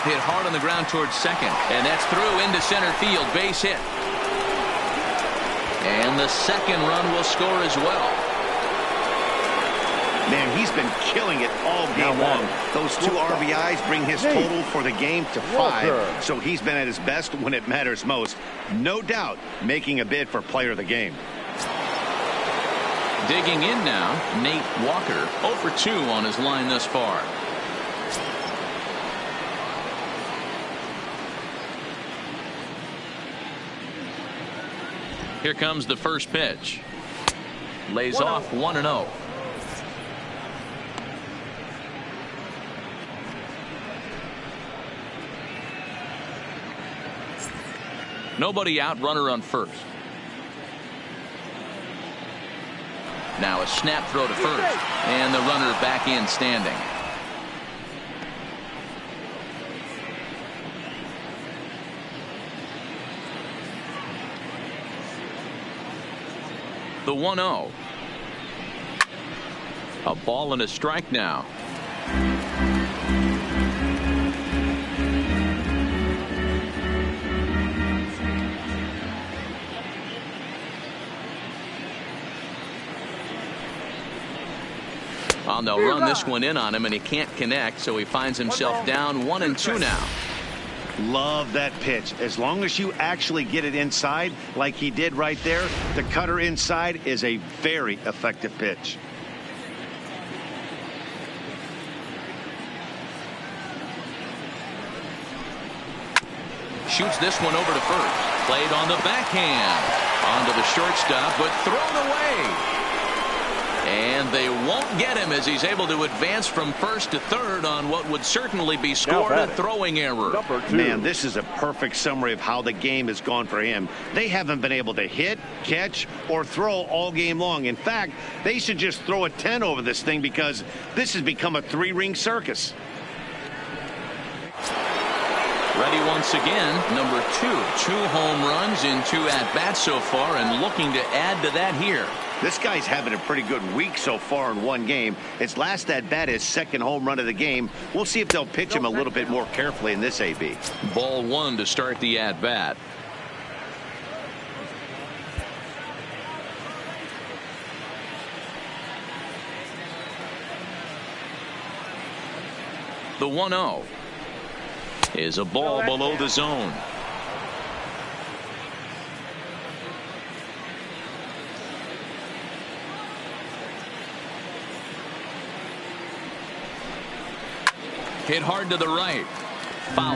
S1: Hit hard on the ground towards second, and that's through into center field. Base hit. And the second run will score as well.
S2: Man, he's been killing it all game long. Those 2 RBIs bring his total for the game to 5, so he's been at his best when it matters most. No doubt making a bid for player of the game.
S1: Digging in now, Nate Walker, 0 for 2 on his line thus far. Here comes the first pitch. Lays off 1-0. Nobody out, runner on first. Now a snap throw to first, and the runner back in standing. The 1-0. A ball and a strike now. Well, they'll run this one in on him, and he can't connect, so he finds himself down 1-2 now.
S2: Love that pitch. As long as you actually get it inside like he did right there, the cutter inside is a very effective pitch.
S1: Shoots this one over to first. Played on the backhand. Onto the shortstop, but thrown away. And they won't get him as he's able to advance from first to third on what would certainly be scored a throwing error.
S2: Man, this is a perfect summary of how the game has gone for him. They haven't been able to hit, catch, or throw all game long. In fact, they should just throw a 10 over this thing because this has become a 3-ring circus.
S1: Ready once again, number 2. 2 home runs in 2 at-bats so far, and looking to add to that here.
S2: This guy's having a pretty good week so far in one game. His last at-bat is 2nd home run of the game. We'll see if they'll pitch him a little bit more carefully in this AB.
S1: Ball 1 to start the at-bat. The 1-0 is a ball below the zone. Hit hard to the right. Foul.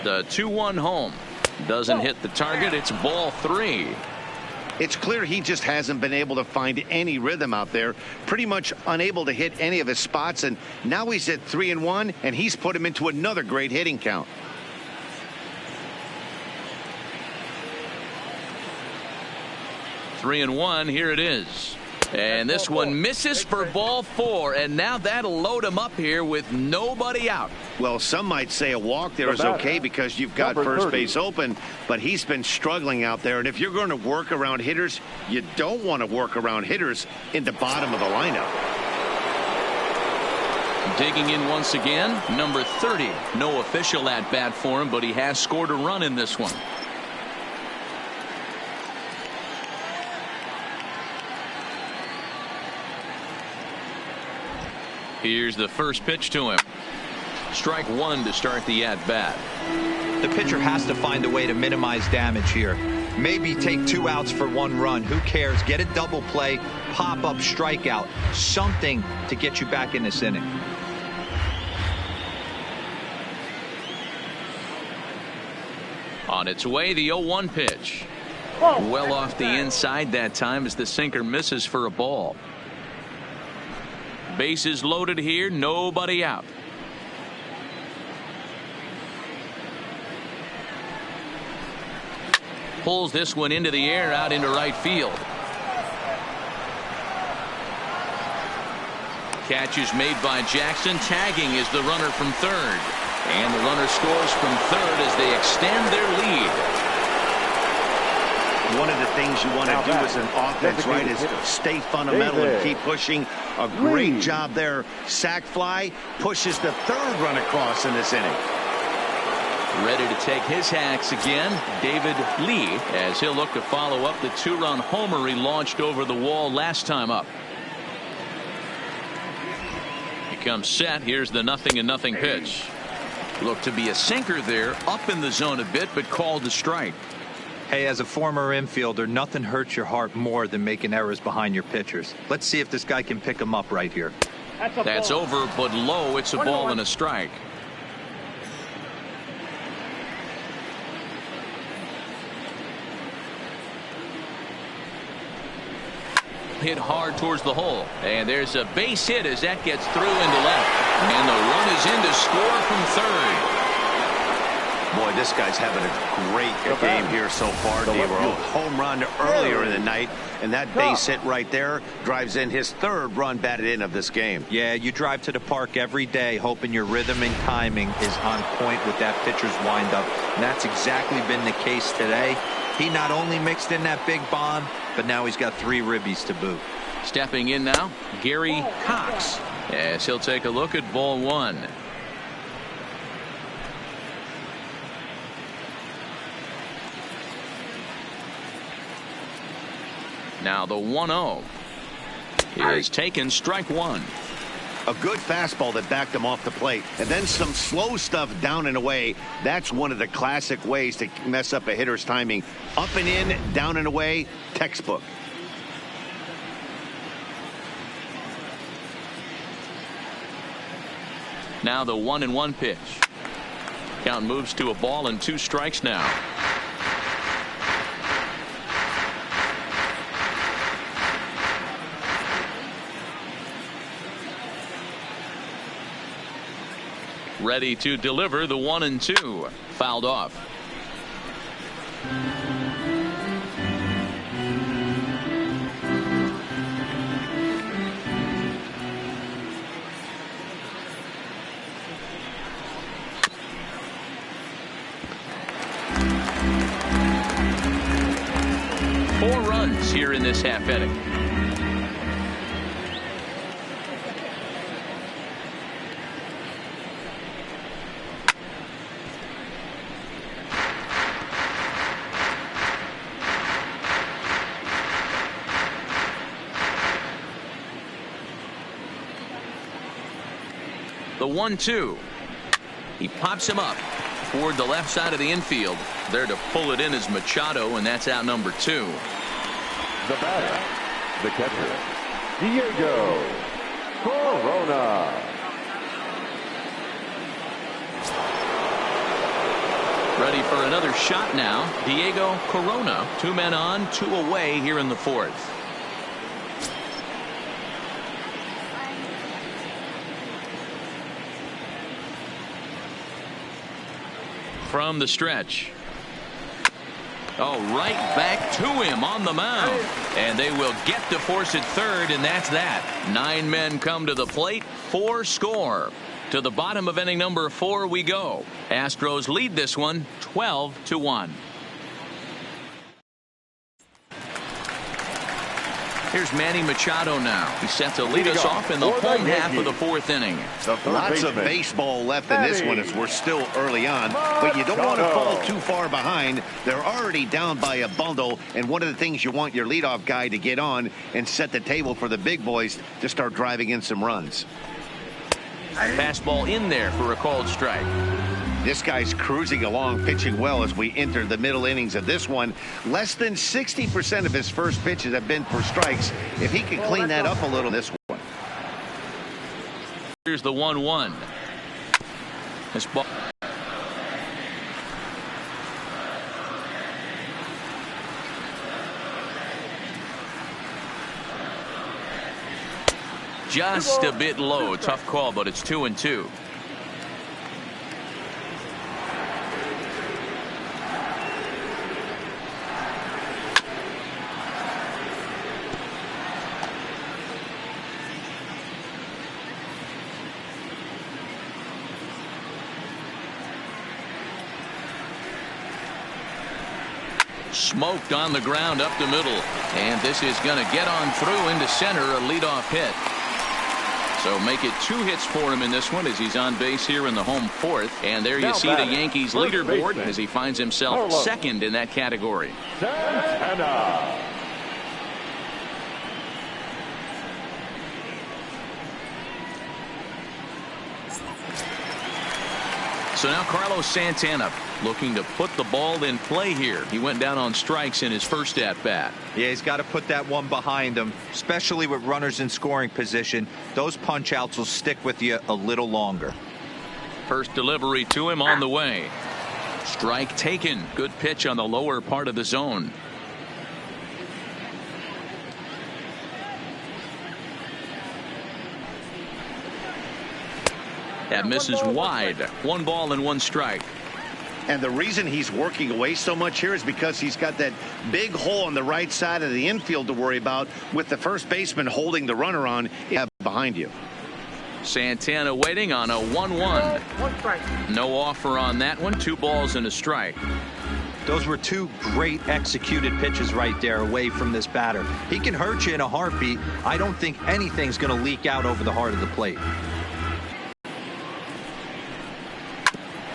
S1: The 2-1 home. Doesn't hit the target. It's ball 3.
S2: It's clear he just hasn't been able to find any rhythm out there. Pretty much unable to hit any of his spots. And now he's at 3-1, and he's put him into another great hitting count.
S1: Three and 1. Here it is. And this one misses for ball 4. And now that'll load him up here with nobody out.
S2: Well, some might say a walk there is okay because you've got first base open. But he's been struggling out there. And if you're going to work around hitters, you don't want to work around hitters in the bottom of the lineup.
S1: Digging in once again, number 30. No official at bat for him, but he has scored a run in this one. Here's the first pitch to him. Strike 1 to start the at-bat.
S3: The pitcher has to find a way to minimize damage here. Maybe take 2 outs for 1 run. Who cares? Get a double play, pop up, strikeout, something to get you back in this inning.
S1: On its way, the 0-1 pitch. Well off the inside that time as the sinker misses for a ball. Bases loaded here, nobody out. Pulls this one into the air out into right field. Catch is made by Jackson. Tagging is the runner from third. And the runner scores from third as they extend their lead.
S2: one of the things you want to do as an offense, right, is stay fundamental and keep pushing. A great job there. Sack fly pushes the third run across in this inning.
S1: Ready to take his hacks again, David Lee, as he'll look to follow up the 2-run homer he launched over the wall last time up. He comes set. Here's the 0-0 pitch. Look to be a sinker there, up in the zone a bit, but called a strike.
S3: Hey, as a former infielder, nothing hurts your heart more than making errors behind your pitchers. Let's see if this guy can pick them up right here.
S1: That's over, but low. It's a ball and a strike. Hit hard towards the hole, and there's a base hit as that gets through into left, and the run is in to score from third.
S2: Boy, this guy's having a great game here so far. D-Roll. Home run earlier in the night, and that base hit right there drives in his third run batted in of this game.
S3: Yeah, you drive to the park every day hoping your rhythm and timing is on point with that pitcher's windup, and that's exactly been the case today. He not only mixed in that big bomb, but now he's got 3 ribbies to boot.
S1: Stepping in now, Gary Cox, as he'll take a look at ball 1. Now the 1-0 is taken, strike 1.
S2: A good fastball that backed him off the plate, and then some slow stuff down and away. That's one of the classic ways to mess up a hitter's timing. Up and in, down and away, textbook.
S1: Now the 1-1 pitch. Count moves to a ball and 2 strikes now. Ready to deliver the 1-2. Fouled off. Four runs here in this half inning. The 1-2. He pops him up toward the left side of the infield. There to pull it in is Machado, and that's out number 2.
S4: The batter, the catcher, Diego Corona.
S1: Ready for another shot now. Diego Corona. 2 men on, 2 away here in the 4th. From the stretch. Oh, right back to him on the mound. And they will get to force it third, and that's that. 9 men come to the plate, 4 score. To the bottom of inning number 4 we go. Astros lead this one 12-1. Here's Manny Machado now. He's set to lead us off in the home half of the 4th inning.
S2: Lots of baseball left in this one as we're still early on, but you don't want to fall too far behind. They're already down by a bundle, and one of the things you want your leadoff guy to get on and set the table for the big boys to start driving in some runs.
S1: Fastball in there for a called strike.
S2: This guy's cruising along, pitching well as we enter the middle innings of this one. Less than 60% of his first pitches have been for strikes. If he could clean that up a little this one.
S1: Here's the 1-1. This ball. Just a bit low. Tough call, but it's 2-2. Smoked on the ground up the middle. And this is going to get on through into center, a leadoff hit. So make it 2 hits for him in this one as he's on base here in the home 4th. And there you see the Yankees leaderboard as he finds himself second in that category.
S4: Santana.
S1: So now Carlos Santana looking to put the ball in play here. He went down on strikes in his first at bat.
S3: Yeah, he's got to put that one behind him, especially with runners in scoring position. Those punch outs will stick with you a little longer.
S1: First delivery to him on the way. Strike taken. Good pitch on the lower part of the zone. That misses wide. 1 ball and 1 strike.
S2: And the reason he's working away so much here is because he's got that big hole on the right side of the infield to worry about, with the first baseman holding the runner on behind you.
S1: Santana waiting on a 1-1.
S5: 1 strike.
S1: No offer on that one. 2 balls and a strike.
S3: Those were 2 great executed pitches right there away from this batter. He can hurt you in a heartbeat. I don't think anything's going to leak out over the heart of the plate.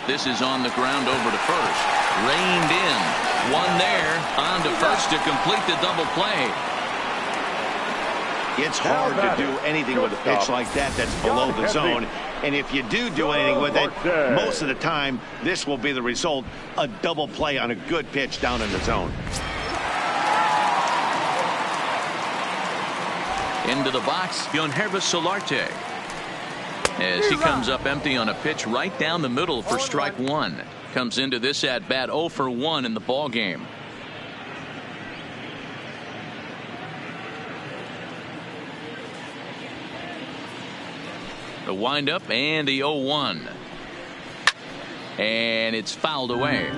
S1: This is on the ground over to first. Reined in. 1 there. On to first to complete the double play.
S2: It's hard to do anything with a pitch like that that's below the zone. And if you do anything with it, most of the time, this will be the result. A double play on a good pitch down in the zone.
S1: Into the box, Yankees Solarte. As he comes up empty on a pitch right down the middle for strike 1. Comes into this at bat 0 for 1 in the ball game. The windup and the 0-1. And it's fouled away.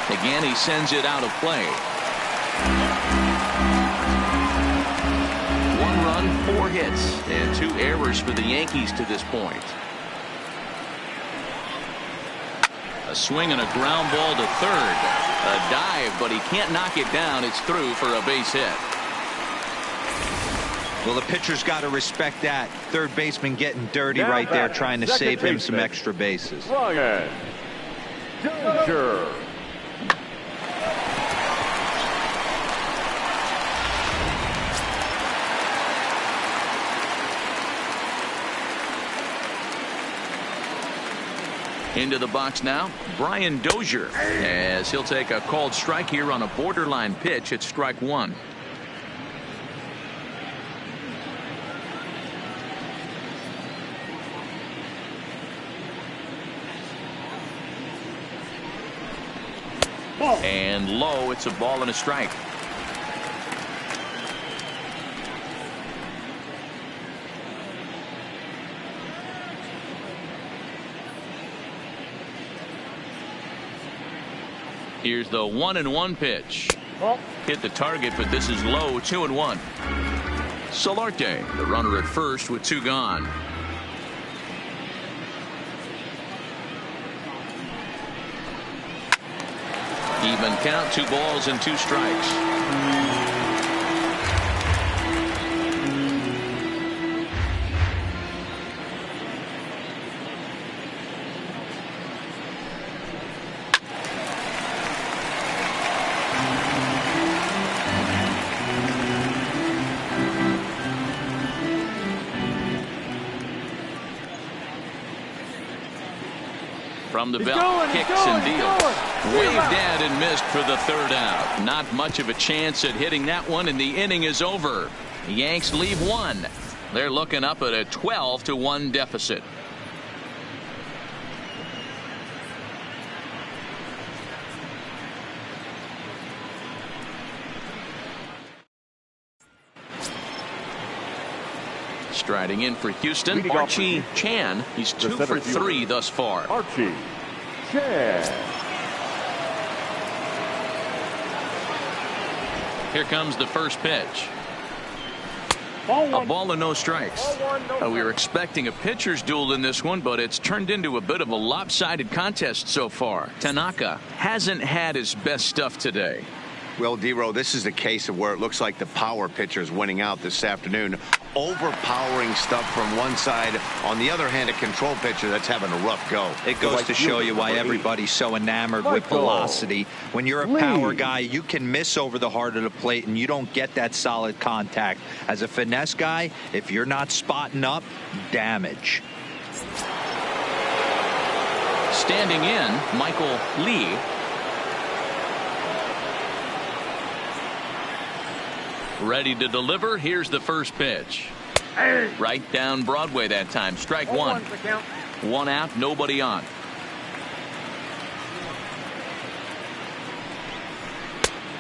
S1: Again, he sends it out of play. 1 run, 4 hits, and 2 errors for the Yankees to this point. A swing and a ground ball to third. A dive, but he can't knock it down. It's through for a base hit.
S3: Well, the pitcher's got to respect that. Third baseman getting dirty right there, trying to save him some extra bases.
S4: Ryan Dozier.
S1: Into the box now, Brian Dozier, as he'll take a called strike here on a borderline pitch at strike 1. And low, it's a ball and a strike. Here's the 1-1 pitch. Hit the target, but this is low. 2-1. Solarte, the runner at first with 2 gone. Even count, 2 balls and 2 strikes. From the belt, kicks and deals. Waved at and missed for the 3rd out. Not much of a chance at hitting that one, and the inning is over. The Yanks leave 1. They're looking up at a 12-1 deficit. Striding in for Houston, Archie Chan. He's 2 for 3 thus far.
S4: Archie Chan.
S1: Here comes the first pitch. A ball and no strikes. We were expecting a pitcher's duel in this one, but it's turned into a bit of a lopsided contest so far. Tanaka hasn't had his best stuff today.
S2: Well, D-Row, this is the case of where it looks like the power pitcher is winning out this afternoon. Overpowering stuff from one side. On the other hand, a control pitcher that's having a rough go.
S3: It goes to show you why everybody's so enamored with velocity. When you're a power guy, you can miss over the heart of the plate and you don't get that solid contact. As a finesse guy, if you're not spotting up, damage.
S1: Standing in, Michael Lee. Ready to deliver. Here's the first pitch. Right down Broadway that time. Strike one. One out, nobody on.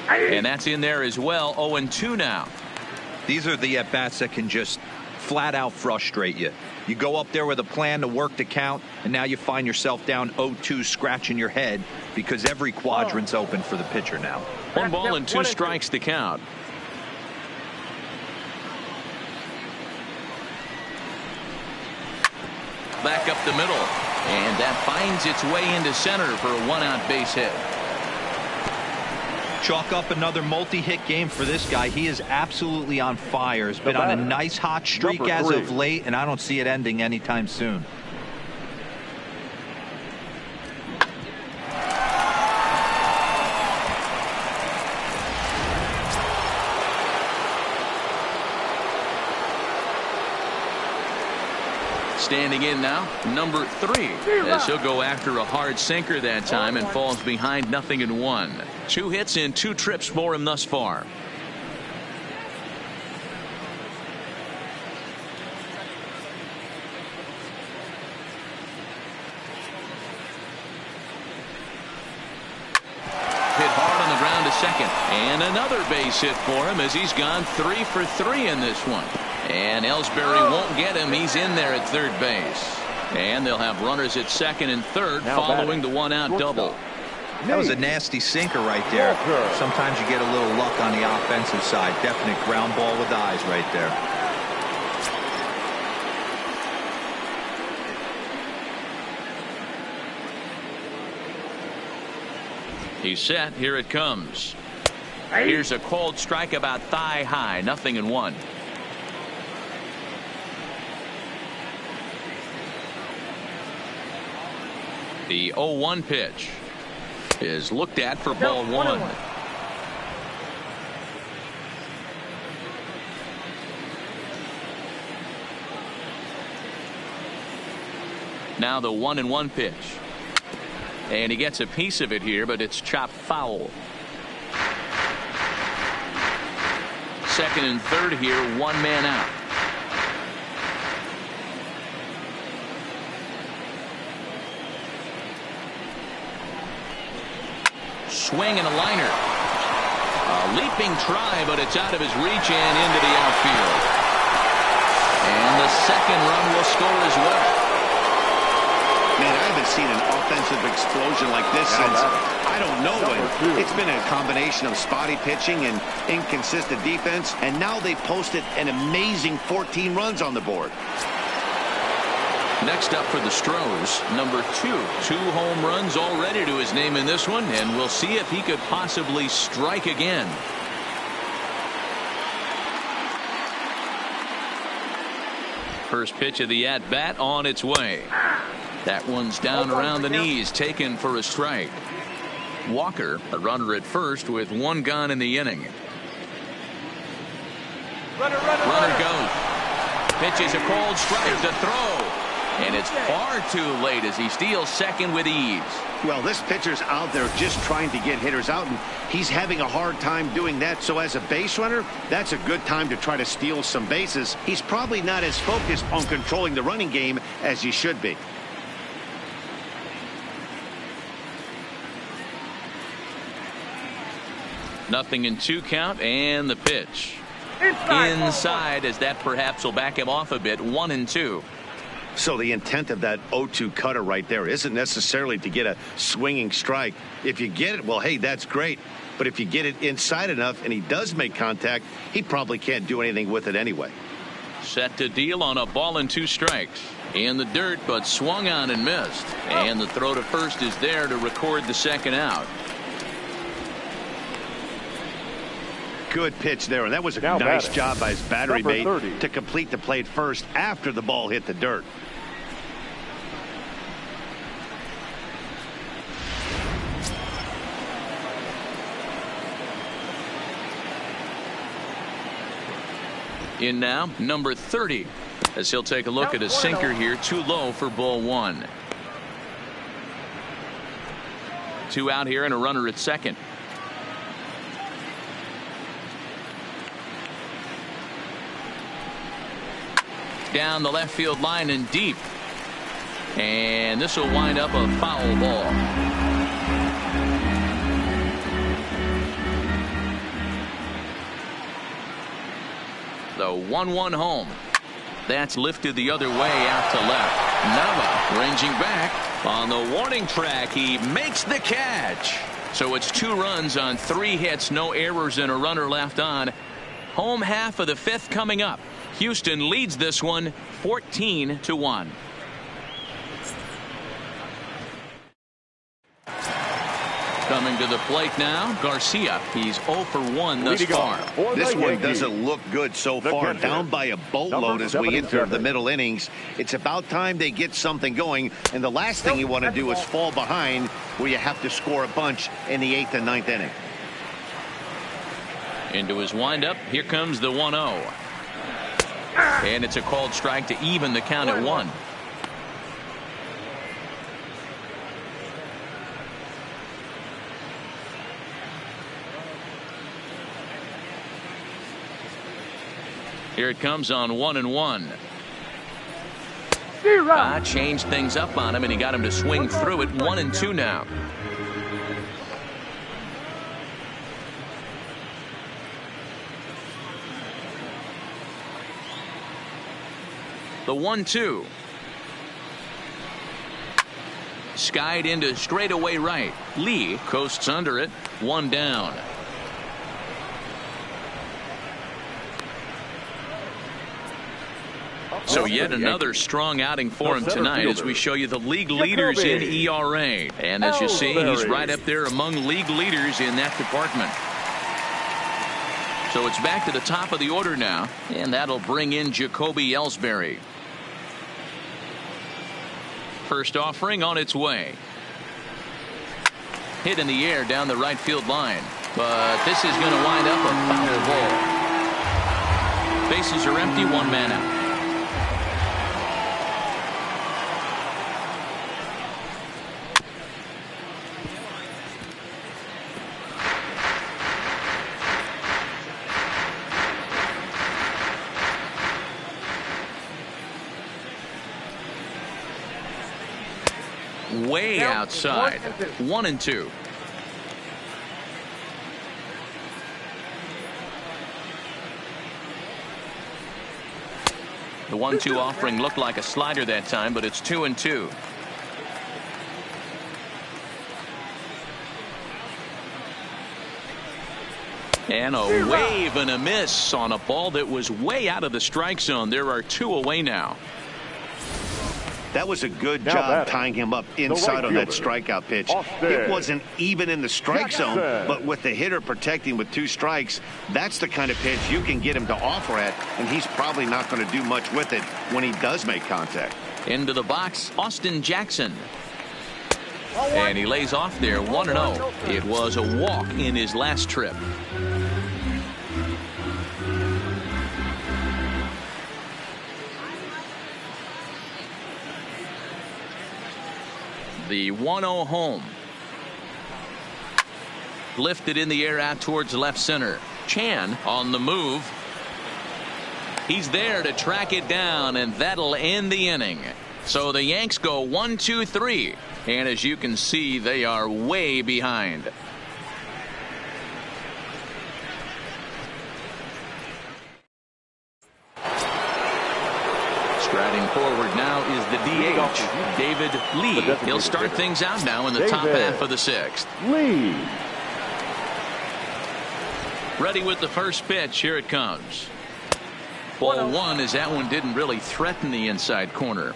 S1: And that's in there as well. 0-2 now.
S3: These are the at-bats that can just flat out frustrate you. You go up there with a plan to work the count, and now you find yourself down 0-2 scratching your head because every quadrant's open for the pitcher now.
S1: 1 ball and 2 strikes to count. Back up the middle, and that finds its way into center for a 1-out base hit.
S3: Chalk up another multi-hit game for this guy. He is absolutely on fire. He's been on a nice hot streak as of late, and I don't see it ending anytime soon.
S1: Standing in now, number 3, as he'll go after a hard sinker that time and falls behind 0-1. 2 hits in 2 trips for him thus far. Hit hard on the ground to second, and another base hit for him as he's gone 3 for 3 in this one. And Ellsbury won't get him. He's in there at third base. And they'll have runners at second and third following the 1-out double.
S3: That was a nasty sinker right there. Sometimes you get a little luck on the offensive side. Definite ground ball with eyes right there.
S1: He's set. Here it comes. Here's a cold strike about thigh high. 0-1. The 0-1 pitch is looked at for ball 1. Now the 1-1 pitch. And he gets a piece of it here, but it's chopped foul. Second and third here, 1 man out. Swing and a liner. A leaping try, but it's out of his reach and into the outfield. And the second run will score as well.
S2: Man, I haven't seen an offensive explosion like this since I don't know when. It's been a combination of spotty pitching and inconsistent defense, and now they posted an amazing 14 runs on the board.
S1: Next up for the Astros, number 2. 2 home runs already to his name in this one, and we'll see if he could possibly strike again. First pitch of the at-bat on its way. That one's down around the knees, taken for a strike. Walker, a runner at first with 1 gone in the inning. Runner goes. Pitches a cold strike to throw. And it's far too late as he steals second with ease.
S2: Well, this pitcher's out there just trying to get hitters out, and he's having a hard time doing that. So as a base runner, that's a good time to try to steal some bases. He's probably not as focused on controlling the running game as he should be.
S1: Nothing in 2 count, and the pitch. Inside, as that perhaps will back him off a bit. 1-2.
S2: So the intent of that 0-2 cutter right there isn't necessarily to get a swinging strike. If you get it, well, hey, that's great. But if you get it inside enough and he does make contact, he probably can't do anything with it anyway.
S1: Set to deal on a ball and 2 strikes. In the dirt, but swung on and missed. And the throw to first is there to record the second out.
S2: Good pitch there, and that was a nice job by his battery mate to complete the play first after the ball hit the dirt.
S1: In now, number 30, as he'll take a look at a sinker here, too low for ball 1. 2 out here and a runner at second. Down the left field line and deep. And this will wind up a foul ball. The 1-1 home. That's lifted the other way out to left. Nava ranging back on the warning track. He makes the catch. So it's 2 runs on 3 hits, no errors, and a runner left on. Home half of the 5th coming up. Houston leads this one 14-1. Coming to the plate now, Garcia. He's 0 for 1 thus far.
S2: This one doesn't look good so far. Down by a boatload as we enter the middle innings. It's about time they get something going. And the last thing you want to do is fall behind where you have to score a bunch in the 8th and 9th inning.
S1: Into his windup. Here comes the 1-0. And it's a called strike to even the count at 1. Here it comes on 1-1. Changed things up on him, and he got him to swing through it. 1-2 now. The 1-2. Skied into straightaway right. Lee coasts under it. 1 down. So yet another strong outing for him tonight as we show you the league leaders in ERA. And as you see, he's right up there among league leaders in that department. So it's back to the top of the order now, and that'll bring in Jacoby Ellsbury. First offering on its way. Hit in the air down the right field line, but this is going to wind up a foul ball. Bases are empty, 1 man out. Way outside. 1-2. The 1-2 offering looked like a slider that time, but it's 2-2. And a wave and a miss on a ball that was way out of the strike zone. There are 2 away now.
S2: That was a good job tying him up inside on that strikeout pitch. It wasn't even in the strike zone, but with the hitter protecting with 2 strikes, that's the kind of pitch you can get him to offer at, and he's probably not going to do much with it when he does make contact.
S1: Into the box, Austin Jackson. And he lays off there, 1-0. It was a walk in his last trip. The 1-0 home. Lifted in the air out towards left center. Chan on the move. He's there to track it down, and that'll end the inning. So the Yanks go 1-2-3, and as you can see, they are way behind. Striding forward now is the DH, David Lee. He'll start things out now in the top half of the 6th.
S4: Lee.
S1: Ready with the first pitch. Here it comes. Ball one, as that one didn't really threaten the inside corner.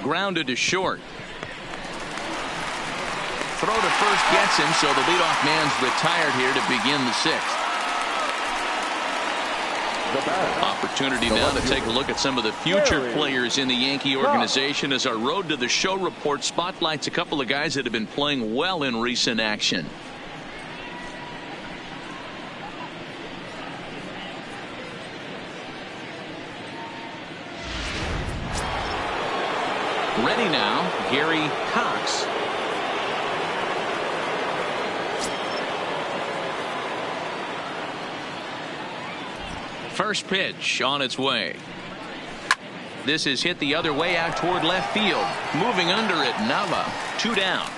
S1: Grounded to short. Throw to first gets him, so the leadoff man's retired here to begin the sixth. Opportunity now to take a look at some of the future players in the Yankee organization as our Road to the Show report spotlights a couple of guys that have been playing well in recent action. Ready now, Gary Cox. First pitch on its way. This is hit the other way out toward left field. Moving under it, Nava. 2 down.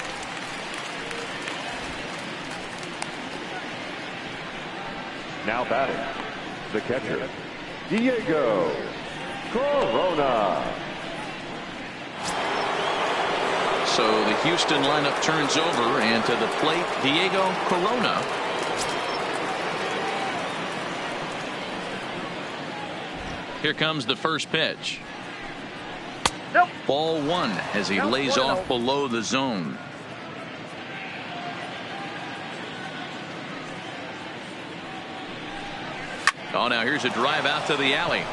S4: Now batting, the catcher, Diego Corona.
S1: So the Houston lineup turns over, and to the plate, Diego Corona. Here comes the first pitch.
S5: Nope.
S1: Ball one as he lays off below the zone. Oh, now here's a drive out to the alley.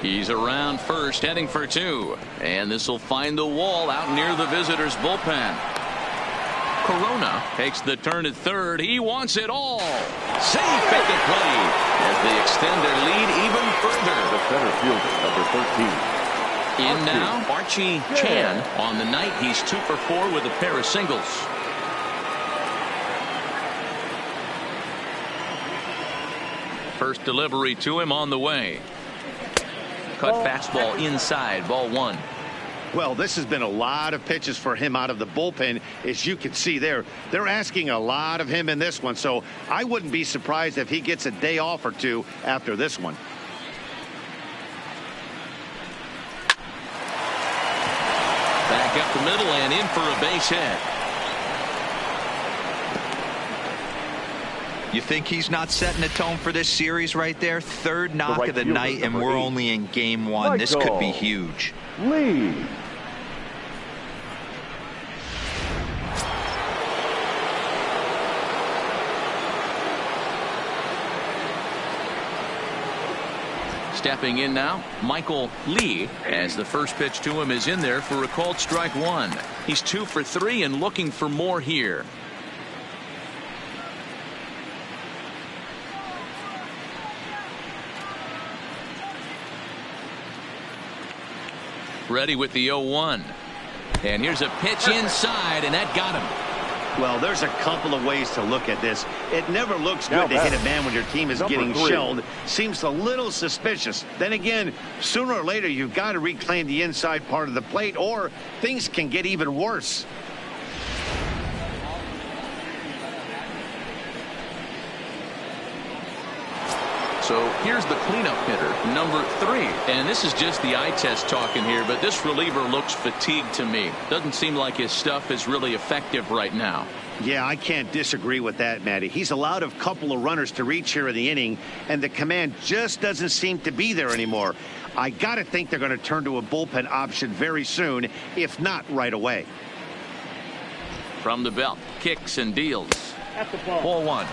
S1: He's around first, heading for 2. And this will find the wall out near the visitors' bullpen. Corona takes the turn at third. He wants it all. Safe at the plate as they extend their lead even further.
S4: The center fielder, number 13.
S1: In now, Archie Chan. On the night, he's 2 for 4 with a pair of singles. First delivery to him on the way. Cut fastball inside, ball 1.
S2: Well, this has been a lot of pitches for him out of the bullpen. As you can see there, they're asking a lot of him in this one. So I wouldn't be surprised if he gets a day off or 2 after this one.
S1: Back up the middle and in for a base hit.
S3: You think he's not setting a tone for this series right there? Third knock of the night, and we're only in game 1. This could be huge.
S4: Lee.
S1: Stepping in now, Michael Lee, as the first pitch to him is in there for a called strike 1. He's 2 for 3 and looking for more here. Ready with the 0-1. And here's a pitch inside, and that got him.
S2: Well, there's a couple of ways to look at this. It never looks good to hit a man when your team is getting shelled. Seems a little suspicious. Then again, sooner or later, you've got to reclaim the inside part of the plate, or things can get even worse.
S1: So here's the cleanup hitter, number 3. And this is just the eye test talking here, but this reliever looks fatigued to me. Doesn't seem like his stuff is really effective right now.
S2: Yeah, I can't disagree with that, Matty. He's allowed a couple of runners to reach here in the inning, and the command just doesn't seem to be there anymore. I got to think they're going to turn to a bullpen option very soon, if not right away.
S1: From the belt, kicks and deals. Ball 1.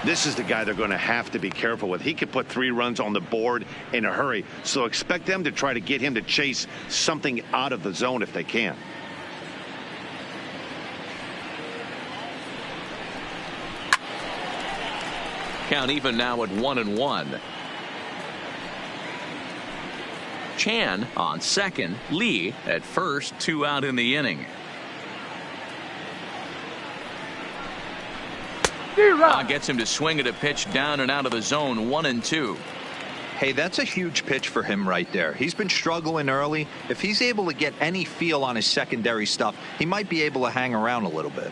S2: This is the guy they're going to have to be careful with. He could put 3 runs on the board in a hurry, so expect them to try to get him to chase something out of the zone if they can.
S1: Count even now at 1-1. Chan on second, Lee at first, 2 out in the inning. Gets him to swing at a pitch down and out of the zone, 1-2.
S3: Hey, that's a huge pitch for him right there. He's been struggling early. If he's able to get any feel on his secondary stuff, he might be able to hang around a little bit.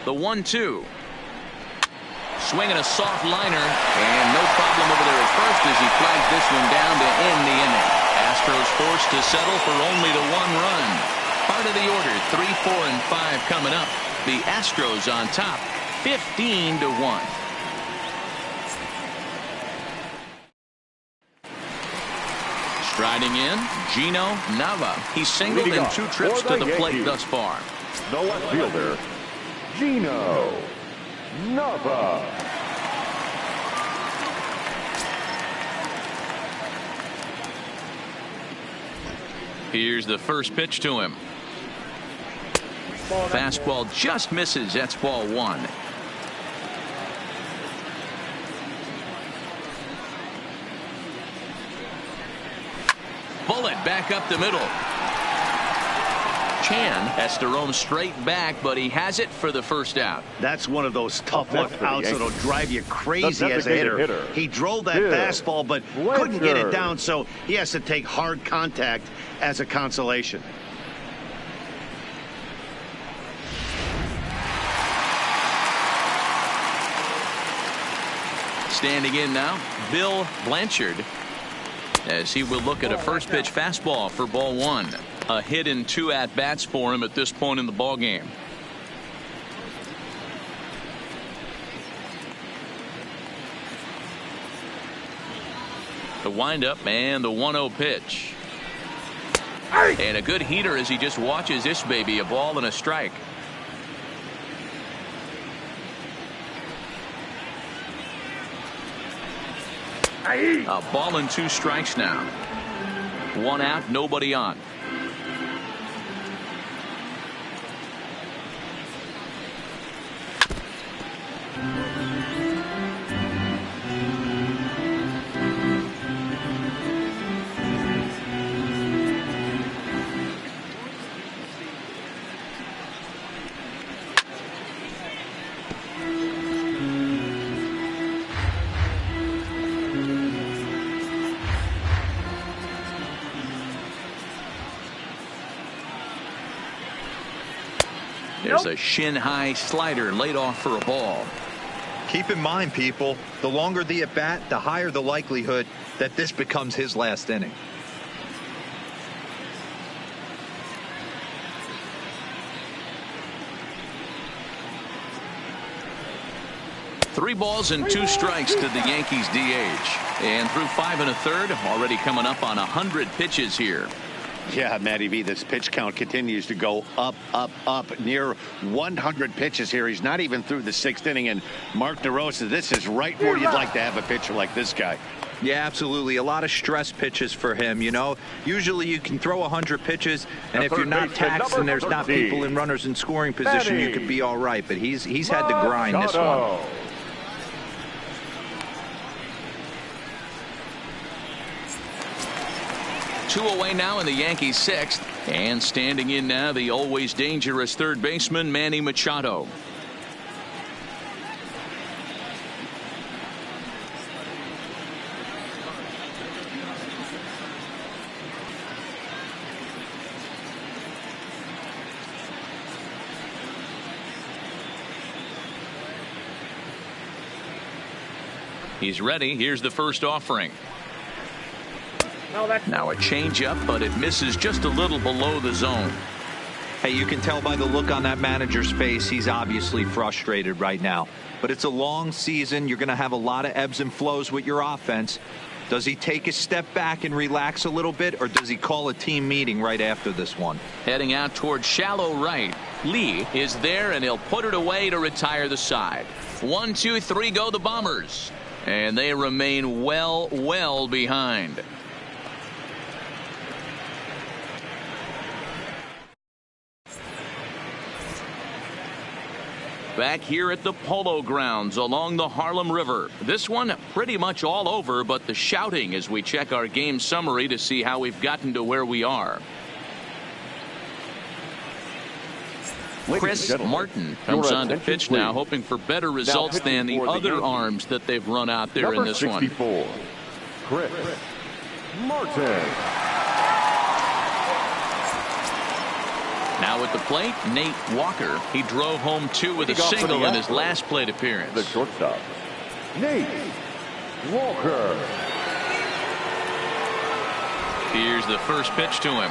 S1: The 1-2. Swinging a soft liner, and no problem over there at first as he flags this one down to end the inning. Astros forced to settle for only the 1 run. Part of the order, 3, 4, and 5 coming up. The Astros on top, 15-1. Striding in, Gino Nava. He's singled in 2 trips to the plate thus far.
S4: The left fielder, Gino Nava.
S1: Here's the first pitch to him. Fastball just misses. That's ball 1. Bullet back up the middle. Chan has to roam straight back, but he has it for the first out.
S2: That's one of those tough luck outs that'll drive you crazy as a hitter. He drove that fastball, but couldn't get it down, so he has to take hard contact as a consolation.
S1: Standing in now, Bill Blanchard, as he will look at a first pitch fastball for ball 1. A hit in 2 at-bats for him at this point in the ball game. The windup and the 1-0 pitch. And a good heater as he just watches this baby, a ball and a strike. A ball and 2 strikes now. 1 out, nobody on. There's a shin-high slider laid off for a ball.
S3: Keep in mind, people, the longer the at-bat, the higher the likelihood that this becomes his last inning.
S1: Three balls and 2 strikes to the Yankees DH. And through 5 1/3, already coming up on 100 pitches here.
S2: Yeah, Matty V, this pitch count continues to go up, up, up, near 100 pitches here. He's not even through the 6th inning, and Mark DeRosa, this is right where you'd like to have a pitcher like this guy.
S3: Yeah, absolutely. A lot of stress pitches for him, you know. Usually you can throw 100 pitches, and if you're not taxed and there's not people in runners in scoring position, you could be all right. But he's had to grind this one.
S1: 2 away now in the Yankees 6th, and standing in now the always dangerous third baseman Manny Machado. He's ready. Here's the first offering. Now a changeup, but it misses just a little below the zone.
S3: Hey, you can tell by the look on that manager's face, he's obviously frustrated right now. But it's a long season. You're going to have a lot of ebbs and flows with your offense. Does he take a step back and relax a little bit, or does he call a team meeting right after this one?
S1: Heading out towards shallow right. Lee is there, and he'll put it away to retire the side. 1, 2, 3 go the Bombers. And they remain well behind. Back here at the Polo Grounds along the Harlem River. This one pretty much all over, but the shouting as we check our game summary to see how we've gotten to where we are. Chris Martin comes on to pitch now, hoping for better results than the other arms that they've run out there in this one.
S4: Chris Martin.
S1: Now at the plate, Nate Walker. He drove home 2 with a single in his last plate appearance.
S4: The shortstop, Nate Walker.
S1: Here's the first pitch to him.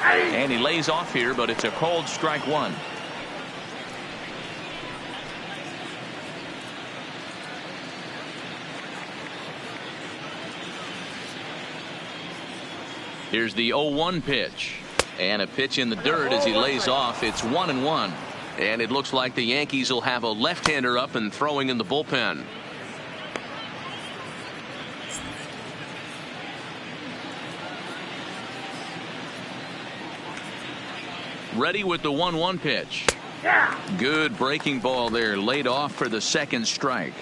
S1: And he lays off here, but it's a called strike one. Here's the 0-1 pitch. And a pitch in the dirt as he lays off. It's 1-1. And it looks like the Yankees will have a left-hander up and throwing in the bullpen. Ready with the 1-1 pitch. Good breaking ball there, laid off for the second strike.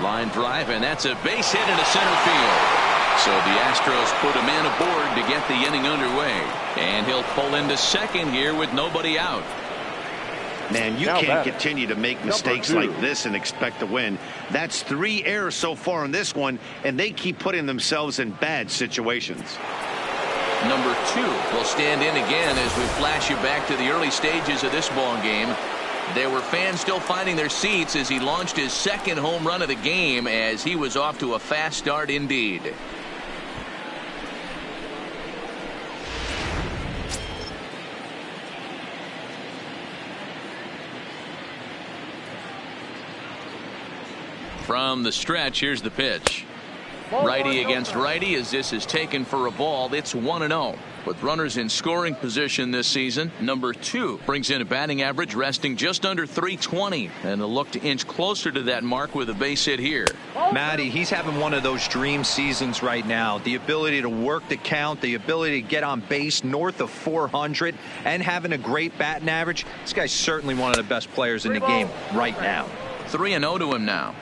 S1: Line drive, and that's a base hit into center field. So the Astros put a man aboard to get the inning underway. And he'll pull into second here with nobody out.
S2: Man, you can't continue to make mistakes like this and expect to win. That's 3 errors so far in this one, and they keep putting themselves in bad situations.
S1: Number 2 will stand in again as we flash you back to the early stages of this ball game. There were fans still finding their seats as he launched his second home run of the game, as he was off to a fast start indeed. From the stretch, here's the pitch. Righty against righty as this is taken for a ball. It's 1-0. With runners in scoring position this season, number 2 brings in a batting average resting just under .320, and they'll look to inch closer to that mark with a base hit here.
S3: Matty, he's having one of those dream seasons right now. The ability to work the count, the ability to get on base north of 400, and having a great batting average. This guy's certainly one of the best players in the game right now.
S1: 3-0 to him now.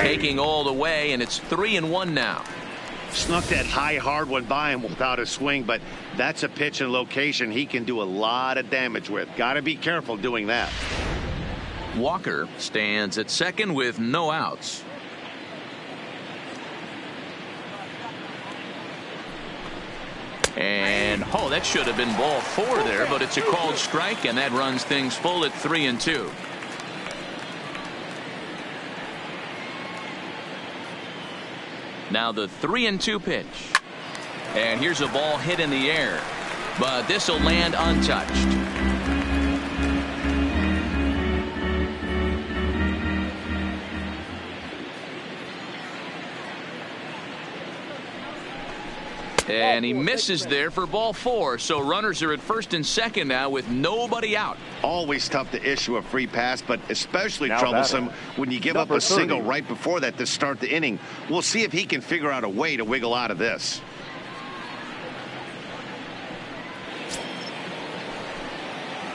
S1: Taking all the way, and it's 3-1 now.
S2: Snuck that high hard one by him without a swing, but that's a pitch and location he can do a lot of damage with. Got to be careful doing that.
S1: Walker stands at second with no outs. And that should have been ball 4 there, but it's a called strike, and that runs things full at 3-2. Now the 3-2 pitch. And here's a ball hit in the air, but this will land untouched. And he misses there for ball 4. So runners are at first and second now with nobody out.
S2: Always tough to issue a free pass, but especially troublesome when you give up a single right before that to start the inning. We'll see if he can figure out a way to wiggle out of this.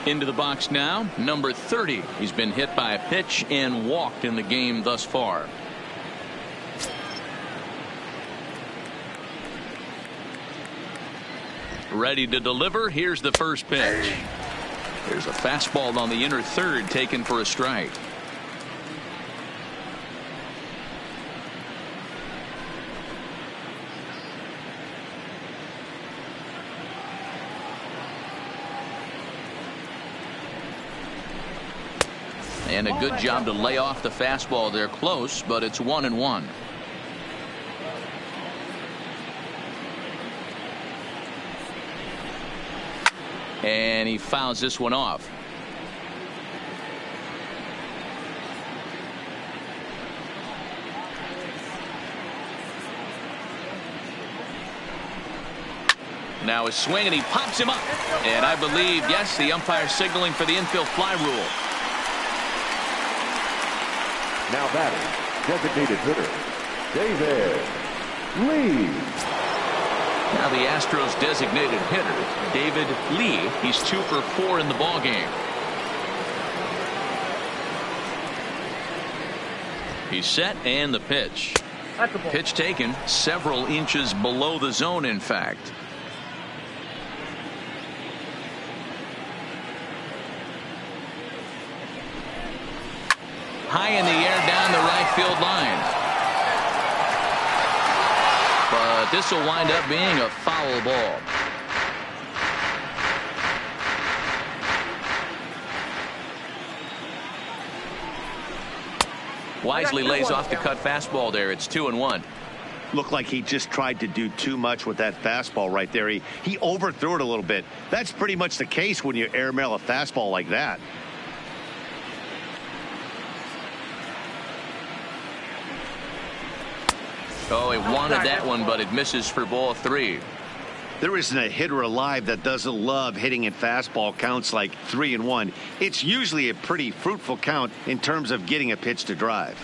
S1: Into the box now, number 30. He's been hit by a pitch and walked in the game thus far. Ready to deliver. Here's the first pitch. There's a fastball on the inner third taken for a strike. And a good job to lay off the fastball there close, but it's 1-1. And he fouls this one off. Now a swing, and he pops him up. And I believe, yes, the umpire signaling for the infield fly rule.
S4: Now batting, designated hitter, David Lee.
S1: Now the Astros designated hitter, David Lee. He's 2 for 4 in the ballgame. He's set, and the pitch. Pitch taken several inches below the zone, in fact. High in the air down the right field line. But this will wind up being a foul ball. Wisely lays off the cut fastball there. It's 2-1.
S2: Looked like he just tried to do too much with that fastball right there. He overthrew it a little bit. That's pretty much the case when you airmail a fastball like that.
S1: Oh, he wanted that one, but it misses for ball 3.
S2: There isn't a hitter alive that doesn't love hitting at fastball counts like 3-1. It's usually a pretty fruitful count in terms of getting a pitch to drive.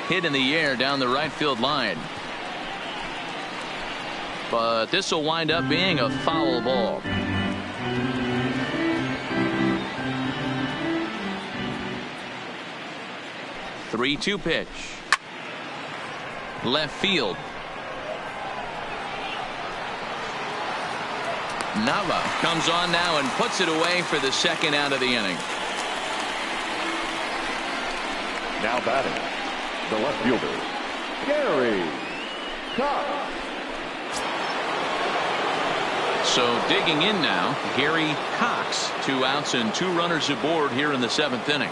S1: Hit in the air down the right field line. But this will wind up being a foul ball. Three-two pitch. Left field. Nava comes on now and puts it away for the second out of the inning.
S4: Now batting, the left fielder, Gary Cox.
S1: So digging in now, Gary Cox. 2 outs and 2 runners aboard here in the 7th inning.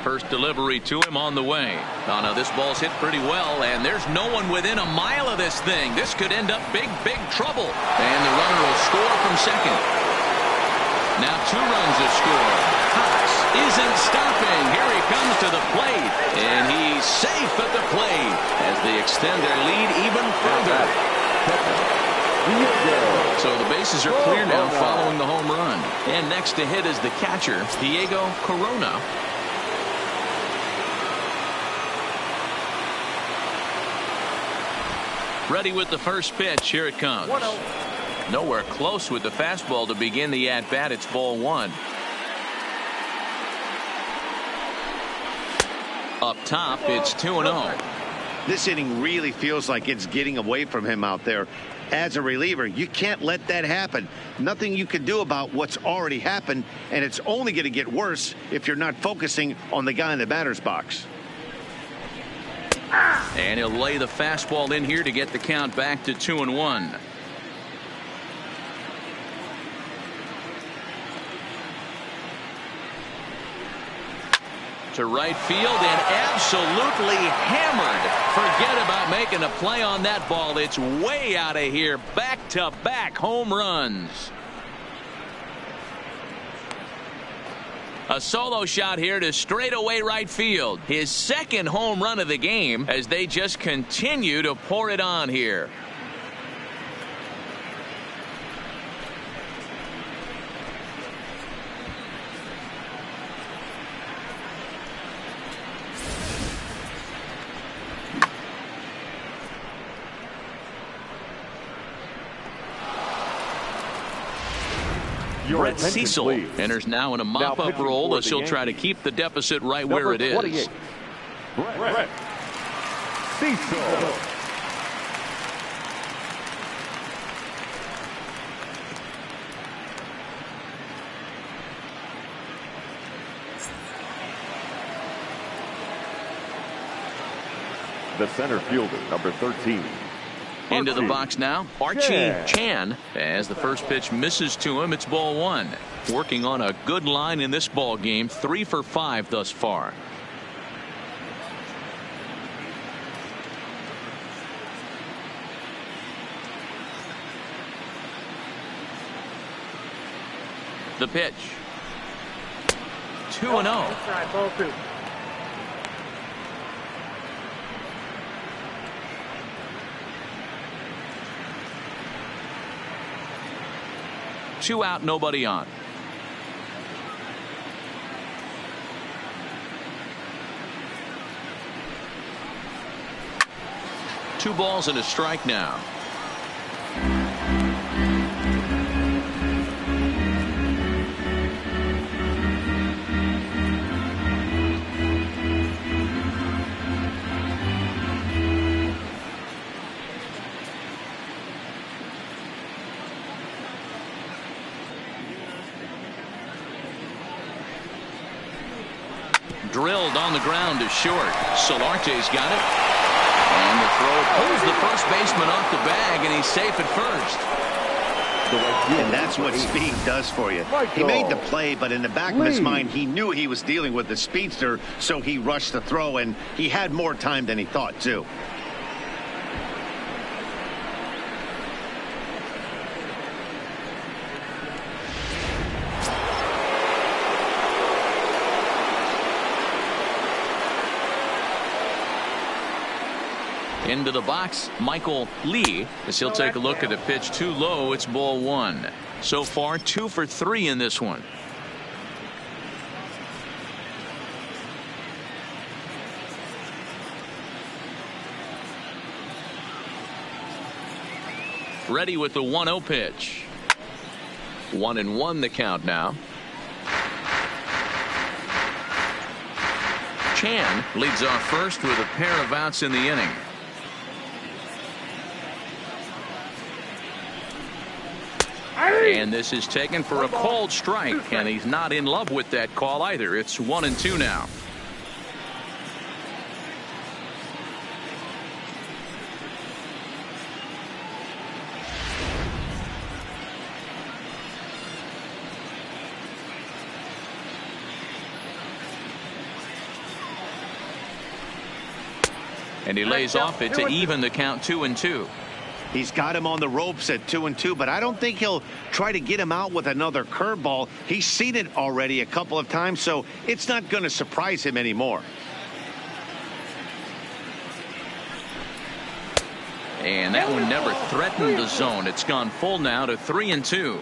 S1: First delivery to him on the way. Oh, no, this ball's hit pretty well, and there's no one within a mile of this thing. This could end up big trouble. And the runner will score from second. Now 2 runs to score. Cox isn't stopping. Here he comes to the plate, and he's safe at the plate as they extend their lead even further. So the bases are clear now following the home run. And next to hit is the catcher, Diego Corona. Ready with the first pitch. Here it comes. Nowhere close with the fastball to begin the at-bat. It's ball 1. Up top, it's 2-0.
S2: This inning really feels like it's getting away from him out there. As a reliever, you can't let that happen. Nothing you can do about what's already happened, and it's only going to get worse if you're not focusing on the guy in the batter's box.
S1: And he'll lay the fastball in here to get the count back to 2-1. To right field and absolutely hammered. Forget about making a play on that ball. It's way out of here. Back-to-back home runs. A solo shot here to straightaway right field. His second home run of the game as they just continue to pour it on here. Brett Cecil enters now in a mop-up role as he'll try to keep the deficit right where it is.
S4: Brett Cecil. The center fielder, number 13.
S1: Into the box now, Archie Chan. As the first pitch misses to him, it's ball 1. Working on a good line in this ball game, 3 for 5 thus far. The pitch. 2-0.
S5: Ball 2.
S1: Two out, nobody on. Two balls and a strike now. drilled on the ground to short. Solarte's got it. And the throw pulls the first baseman off the bag, and he's safe at first.
S2: And that's what speed does for you. He made the play, but in the back of his mind, he knew he was dealing with the speedster, so he rushed the throw, and he had more time than he thought, too.
S1: Into the box, Michael Lee, as he'll take a look at a pitch too low. It's ball one. So far, 2 for 3 in this one. Ready with the 1-0 pitch. 1-1 the count now. Chan leads off first with a pair of outs in the inning. And this is taken for a called strike, and he's not in love with that call either. It's 1-2 now. And he lays off it to even the count 2-2.
S2: He's got him on the ropes at 2-2, but I don't think he'll try to get him out with another curveball. He's seen it already a couple of times, so it's not going to surprise him anymore.
S1: And that one never threatened the zone. It's gone full now to 3-2.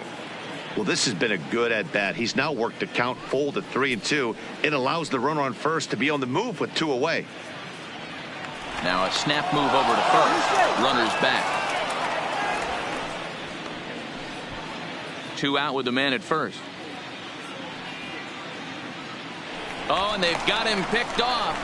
S2: Well, this has been a good at-bat. He's now worked the count full to 3-2. It allows the runner on first to be on the move with 2 away.
S1: Now a snap move over to first. Runner's back. 2 out with the man at first. Oh, and they've got him picked off.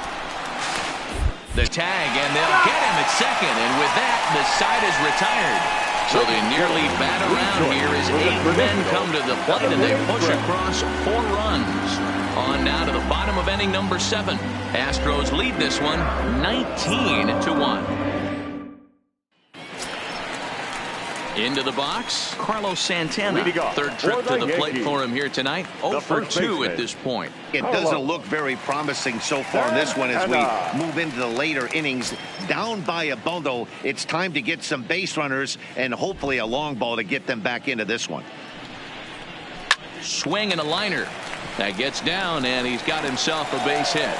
S1: The tag, and they'll get him at second. And with that, the side is retired. So they nearly bat around here as 8 men come to the plate, and they push across 4 runs. On now to the bottom of inning number 7. Astros lead this one 19-1. Into the box, Carlos Santana. Third trip to the plate for him here tonight. 0 for 2 at this point.
S2: It doesn't look very promising so far in this one as we move into the later innings. Down by a bundle, it's time to get some base runners and hopefully a long ball to get them back into this one.
S1: Swing and a liner. That gets down, and he's got himself a base hit.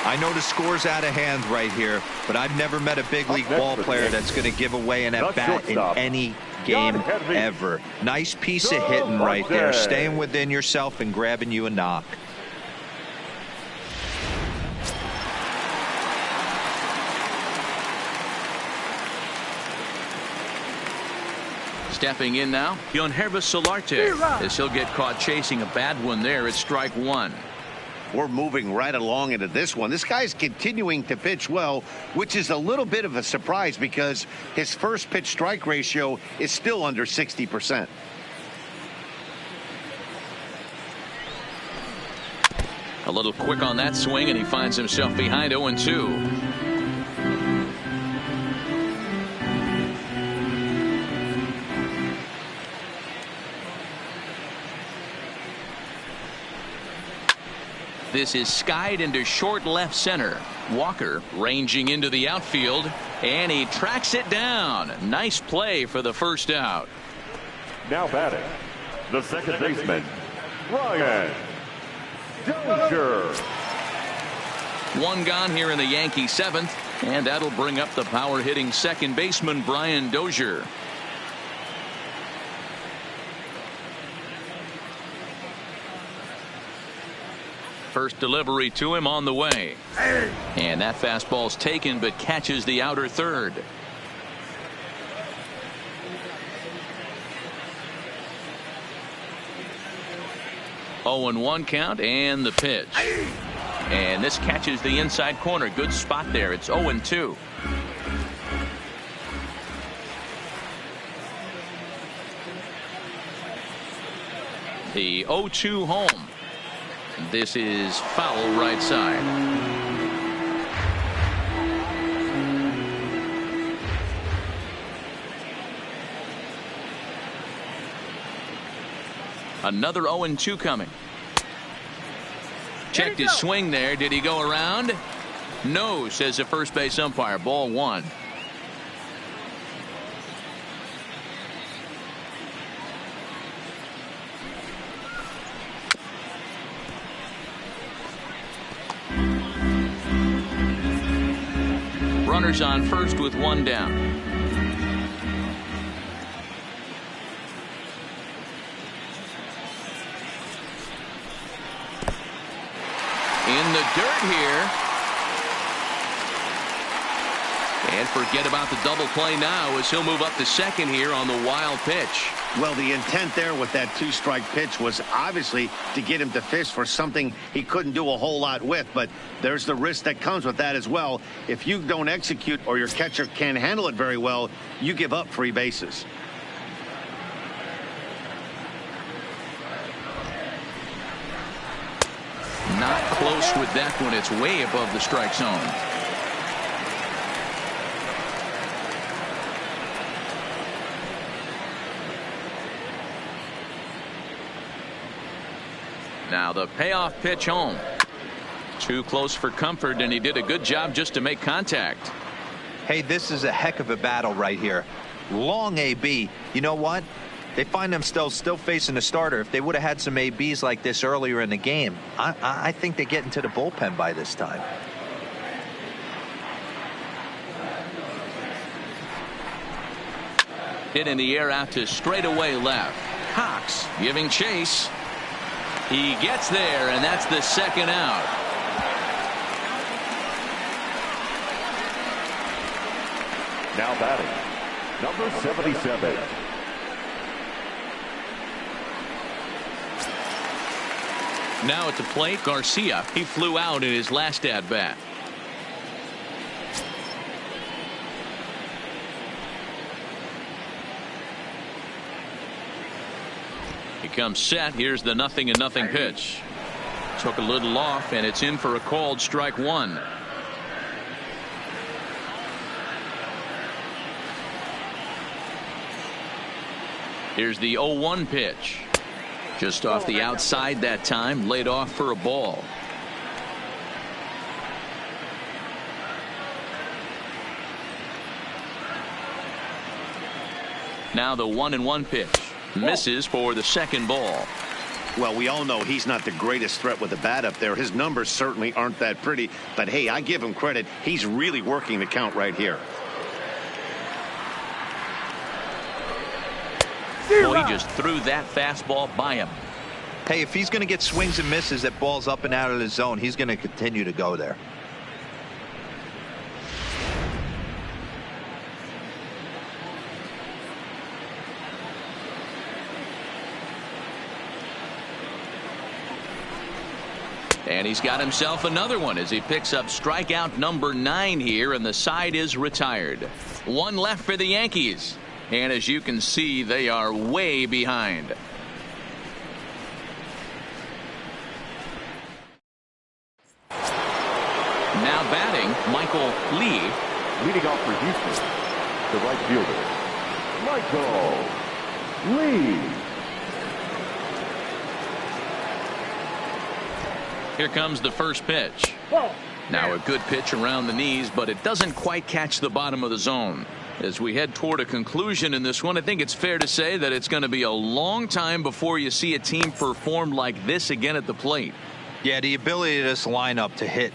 S3: I know the score's out of hand right here, but I've never met a big league ball player that's going to give away an at-bat in any game ever. Nice piece of hitting right there, staying within yourself and grabbing you a knock.
S1: Stepping in now, Yankees Solarte, as he'll get caught chasing a bad one there at strike 1.
S2: We're moving right along into this one. This guy's continuing to pitch well, which is a little bit of a surprise because his first pitch strike ratio is still under 60%.
S1: A little quick on that swing, and he finds himself behind 0-2. This is skied into short left center. Walker ranging into the outfield, and he tracks it down. Nice play for the first out.
S4: Now batting, the second baseman, Brian Dozier.
S1: 1 gone here in the Yankee 7th, and that'll bring up the power hitting second baseman Brian Dozier. First delivery to him on the way. And that fastball's taken, but catches the outer third. Oh, and 1 count, and the pitch. And this catches the inside corner. Good spot there. It's 0-2. The 0-2 home. This is foul right side. Another 0-2 coming. Checked his swing there. Did he go around? No, says the first base umpire. Ball 1. Runners on first with 1 down. In the dirt here. And forget about the double play now as he'll move up to second here on the wild pitch.
S2: Well, the intent there with that 2-strike pitch was obviously to get him to fish for something he couldn't do a whole lot with. But there's the risk that comes with that as well. If you don't execute or your catcher can't handle it very well, you give up free bases.
S1: Not close with that one. It's way above the strike zone. Now the payoff pitch home. Too close for comfort, and he did a good job just to make contact.
S3: Hey, this is a heck of a battle right here. Long AB. You know what? They find themselves still facing a starter. If they would have had some ABs like this earlier in the game, I think they get into the bullpen by this time.
S1: Hit in the air out to straightaway left. Cox giving chase. He gets there, and that's the second out.
S4: Now batting, number 77.
S1: Now at the plate, Garcia. He flew out in his last at bat. He comes set. Here's the 0-0 pitch. Took a little off, and it's in for a called strike 1. Here's the 0-1 pitch. Just off the outside that time, laid off for a ball. Now the 1-1 pitch. Misses for the second ball.
S2: Well, we all know he's not the greatest threat with the bat up there. His numbers certainly aren't that pretty. But, hey, I give him credit. He's really working the count right here.
S1: Well, he just threw that fastball by him.
S3: Hey, if he's going to get swings and misses at balls up and out of the zone, he's going to continue to go there.
S1: And he's got himself another one as he picks up strikeout number 9 here, and the side is retired. 1 left for the Yankees. And as you can see, they are way behind. Now batting, Michael Lee.
S4: Leading off for Houston, the right fielder, Michael Lee.
S1: Here comes the first pitch. Now a good pitch around the knees, but it doesn't quite catch the bottom of the zone. As we head toward a conclusion in this one, I think it's fair to say that it's going to be a long time before you see a team perform like this again at the plate.
S3: Yeah, the ability of this lineup to hit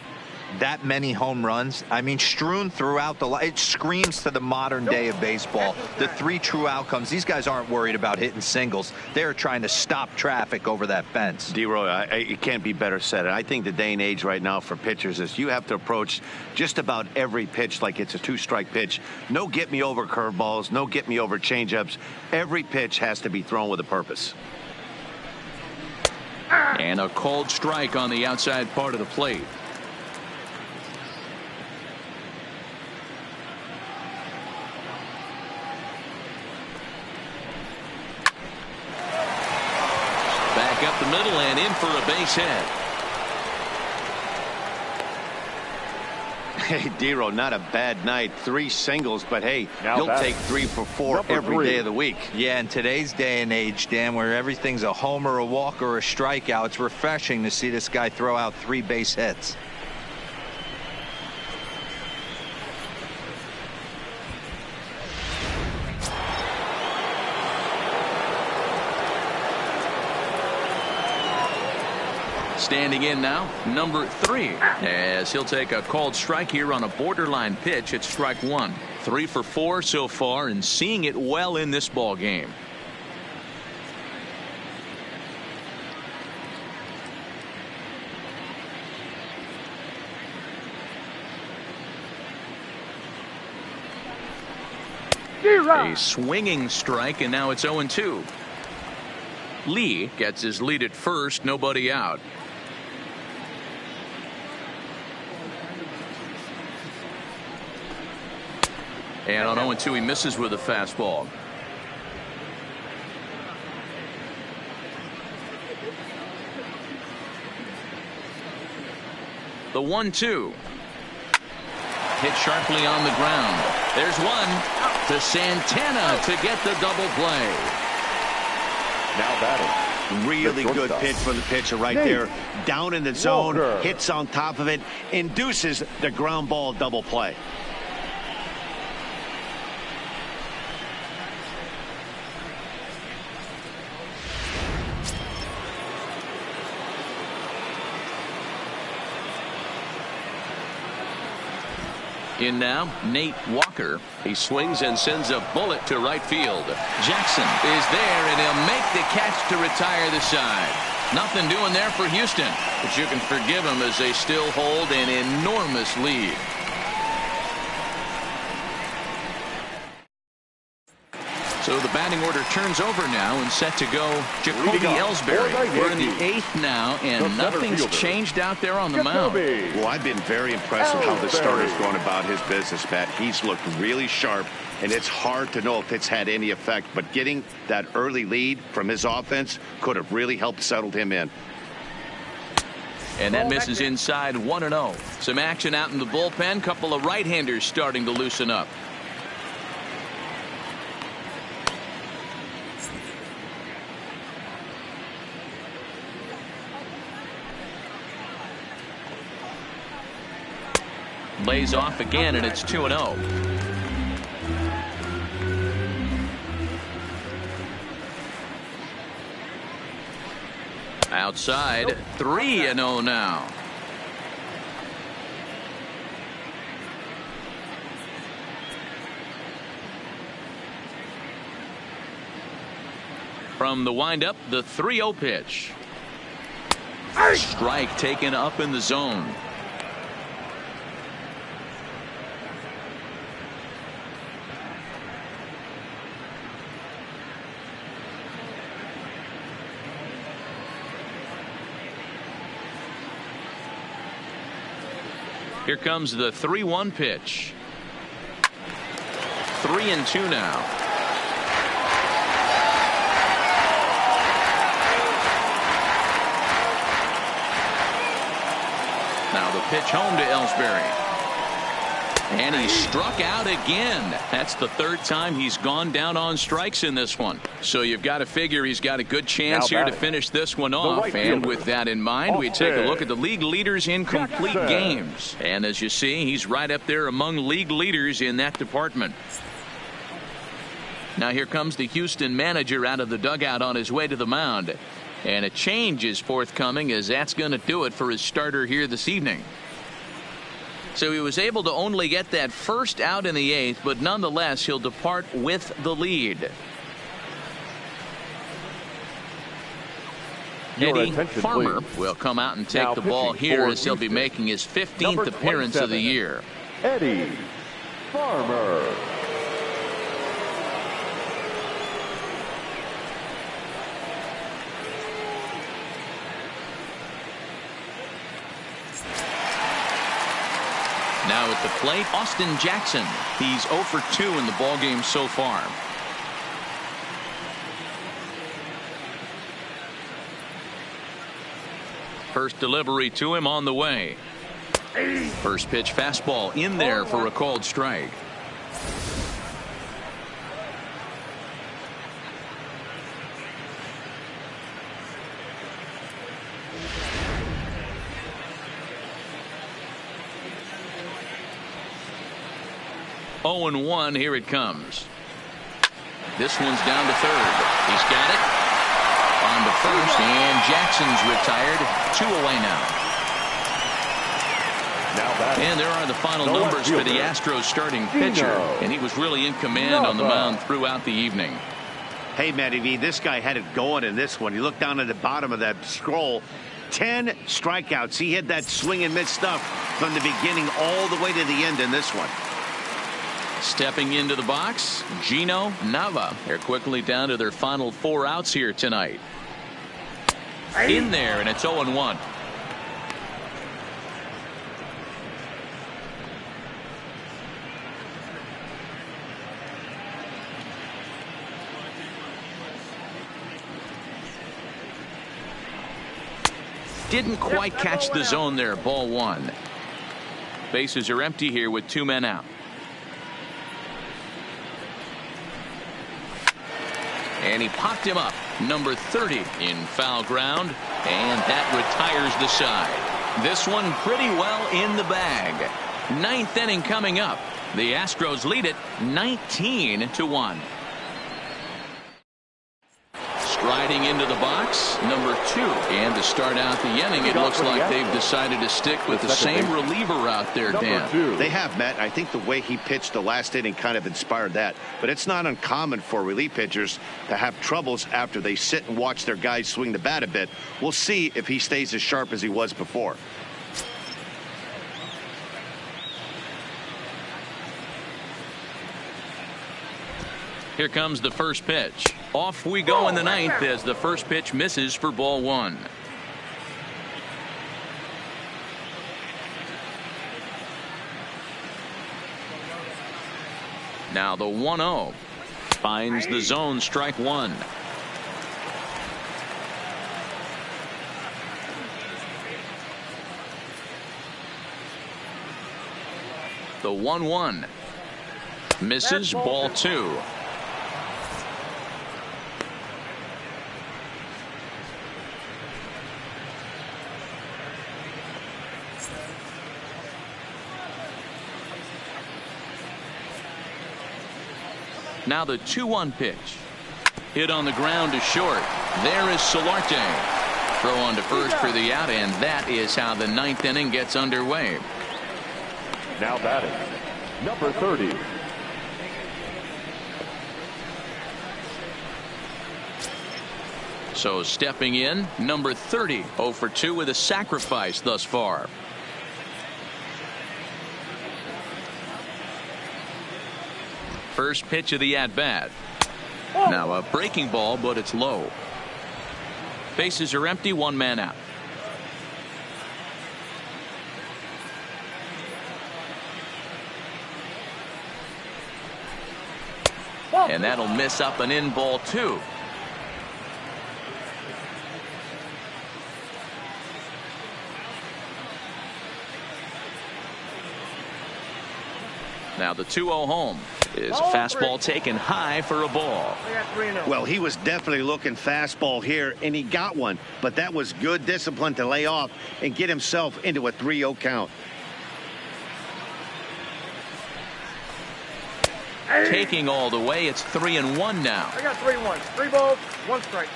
S3: that many home runs, I mean, strewn throughout the line, it screams to the modern day of baseball. The 3 true outcomes. These guys aren't worried about hitting singles. They're trying to stop traffic over that fence.
S2: D-Roy, it can't be better said. I think the day and age right now for pitchers is you have to approach just about every pitch like it's a 2-strike pitch. No get-me-over curveballs, no get-me-over changeups. Every pitch has to be thrown with a purpose.
S1: And a called strike on the outside part of the plate. strike up the middle and in for a base hit.
S2: Hey, Dero, not a bad night. 3 singles, but hey,
S4: Now
S2: you'll
S4: batting,
S2: take 3 for 4
S4: number
S2: every
S4: 3.
S2: day of the week.
S3: Yeah, in today's day and age, Dan, where everything's a homer, a walk, or a strikeout, it's refreshing to see this guy throw out 3 base hits.
S1: Standing in now, number 3, as he'll take a called strike here on a borderline pitch at strike 1. 3 for 4 so far and seeing it well in this ball game. A swinging strike, and now it's 0-2. Lee gets his lead at first, nobody out. And on 0-2, he misses with a fastball. The 1-2. Hit sharply on the ground. There's one to Santana to get the double play.
S4: Now batting.
S2: Really
S4: The
S2: good
S4: shortstop.
S2: pitch from the pitcher right
S4: Nate
S2: there. Down in the zone,
S4: Walker.
S2: hits on top of it, induces the ground ball double play.
S1: In now, Nate Walker. He swings and sends a bullet to right field. Jackson is there, and he'll make the catch to retire the side. Nothing doing there for Houston, but you can forgive them as they still hold an enormous lead. So the batting order turns over now and set to go Jacoby
S4: Leading off
S1: Ellsbury.
S4: for the
S1: We're in the
S4: Yankees,
S1: 8th now,
S4: the
S1: and
S4: center
S1: nothing's
S4: fielder,
S1: changed out there on the mound.
S4: Jacoby.
S2: Well, I've been very impressed with how the
S4: Ellsbury.
S2: starter's going about his business, Pat. He's looked really sharp, and it's hard to know if it's had any effect, but getting that early lead from his offense could have really helped settle him in.
S1: And that misses inside 1-0. Some action out in the bullpen. Couple of right-handers starting to loosen up. Lays off again, and it's 2-0. Outside, 3-0 now. From the windup, the 3-0 pitch. Strike taken up in the zone. Here comes the 3-1 pitch. 3-2 now. Now the pitch home to Ellsbury. And he struck out again. That's the 3rd time he's gone down on strikes in this one. So you've got to figure he's got a good chance
S4: Now
S1: here to
S4: batting,
S1: finish this one off.
S4: right
S1: And
S4: fielder,
S1: with that in mind, we take a look at the league leaders in complete
S4: Jackson.
S1: games. And as you see, he's right up there among league leaders in that department. Now here comes the Houston manager out of the dugout on his way to the mound. And a change is forthcoming, as that's going to do it for his starter here this evening. So he was able to only get that first out in the 8th, but nonetheless he'll depart with the lead.
S4: Your
S1: Eddie
S4: attention,
S1: Farmer
S4: please.
S1: will come out and take
S4: Now
S1: the ball
S4: pitching
S1: here
S4: for
S1: as he'll be
S4: Houston,
S1: making his 15th
S4: number
S1: appearance of the
S4: 27,
S1: year.
S4: Eddie Farmer.
S1: Now at the plate, Austin Jackson. He's 0 for 2 in the ballgame so far. First delivery to him on the way. First pitch fastball in there for a called strike. Oh and 1, here it comes. This one's down to third. He's got it. On to first, and Jackson's retired. 2 away now. And there are the final numbers for the Astros starting pitcher. And he was really in command on the mound throughout the evening.
S2: Hey, Matty V, this guy had it going in this one. You look down at the bottom of that scroll. 10 strikeouts. He had that swing and miss stuff from the beginning all the way to the end in this one.
S1: Stepping into the box, Gino Nava. They're quickly down to their final 4 outs here tonight. In there, and it's 0-1. Didn't quite catch the zone there. Ball 1. Bases are empty here with 2 men out. And he popped him up. Number 30 in foul ground. And that retires the side. This one pretty well in the bag. 9th inning coming up. The Astros lead it 19-1. Striding into the box, number 2. And to start out the inning, it looks like they've decided to stick with the same reliever out there, Dan.
S2: They have, Matt. I think the way he pitched the last inning kind of inspired that. But it's not uncommon for relief pitchers to have troubles after they sit and watch their guys swing the bat a bit. We'll see if he stays as sharp as he was before.
S1: Here comes the first pitch. Off we go in the 9th as the first pitch misses for ball 1. Now the 1-0 finds the zone, strike 1. The 1-1 misses, ball 2. Now the 2-1 pitch. Hit on the ground to short. There is Solarte. Throw on to first for the out, and that is how the 9th inning gets underway.
S4: Now batting, number 30.
S1: So stepping in, number 30. 0 for 2 with a sacrifice thus far. First pitch of the at-bat. Now a breaking ball, but it's low. Bases are empty, 1 man out. And that'll miss up and in, ball 2. Now the 2-0 home is a fastball taken high for a ball.
S2: Well, he was definitely looking fastball here, and he got one. But that was good discipline to lay off and get himself into a 3-0 count.
S1: Taking all the way, it's 3-1 now.
S5: I got 3-1. 3 balls, 1 strike.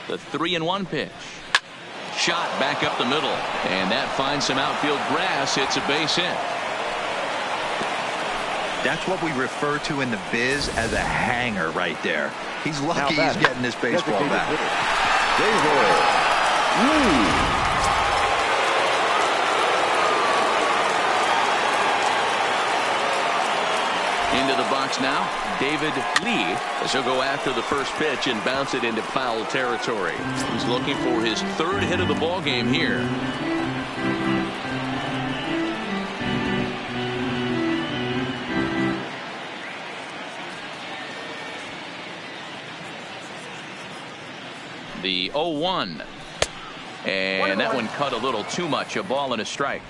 S1: The 3-1 pitch. Shot back up the middle, and that finds some outfield grass. It's a base hit.
S3: That's what we refer to in the biz as a hanger right there. He's lucky he's getting this baseball back.
S1: Into the box now, David Lee, as he'll go after the first pitch and bounce it into foul territory. He's looking for his 3rd hit of the ball game here. The 0-1. And that one cut a little too much. A ball and a strike.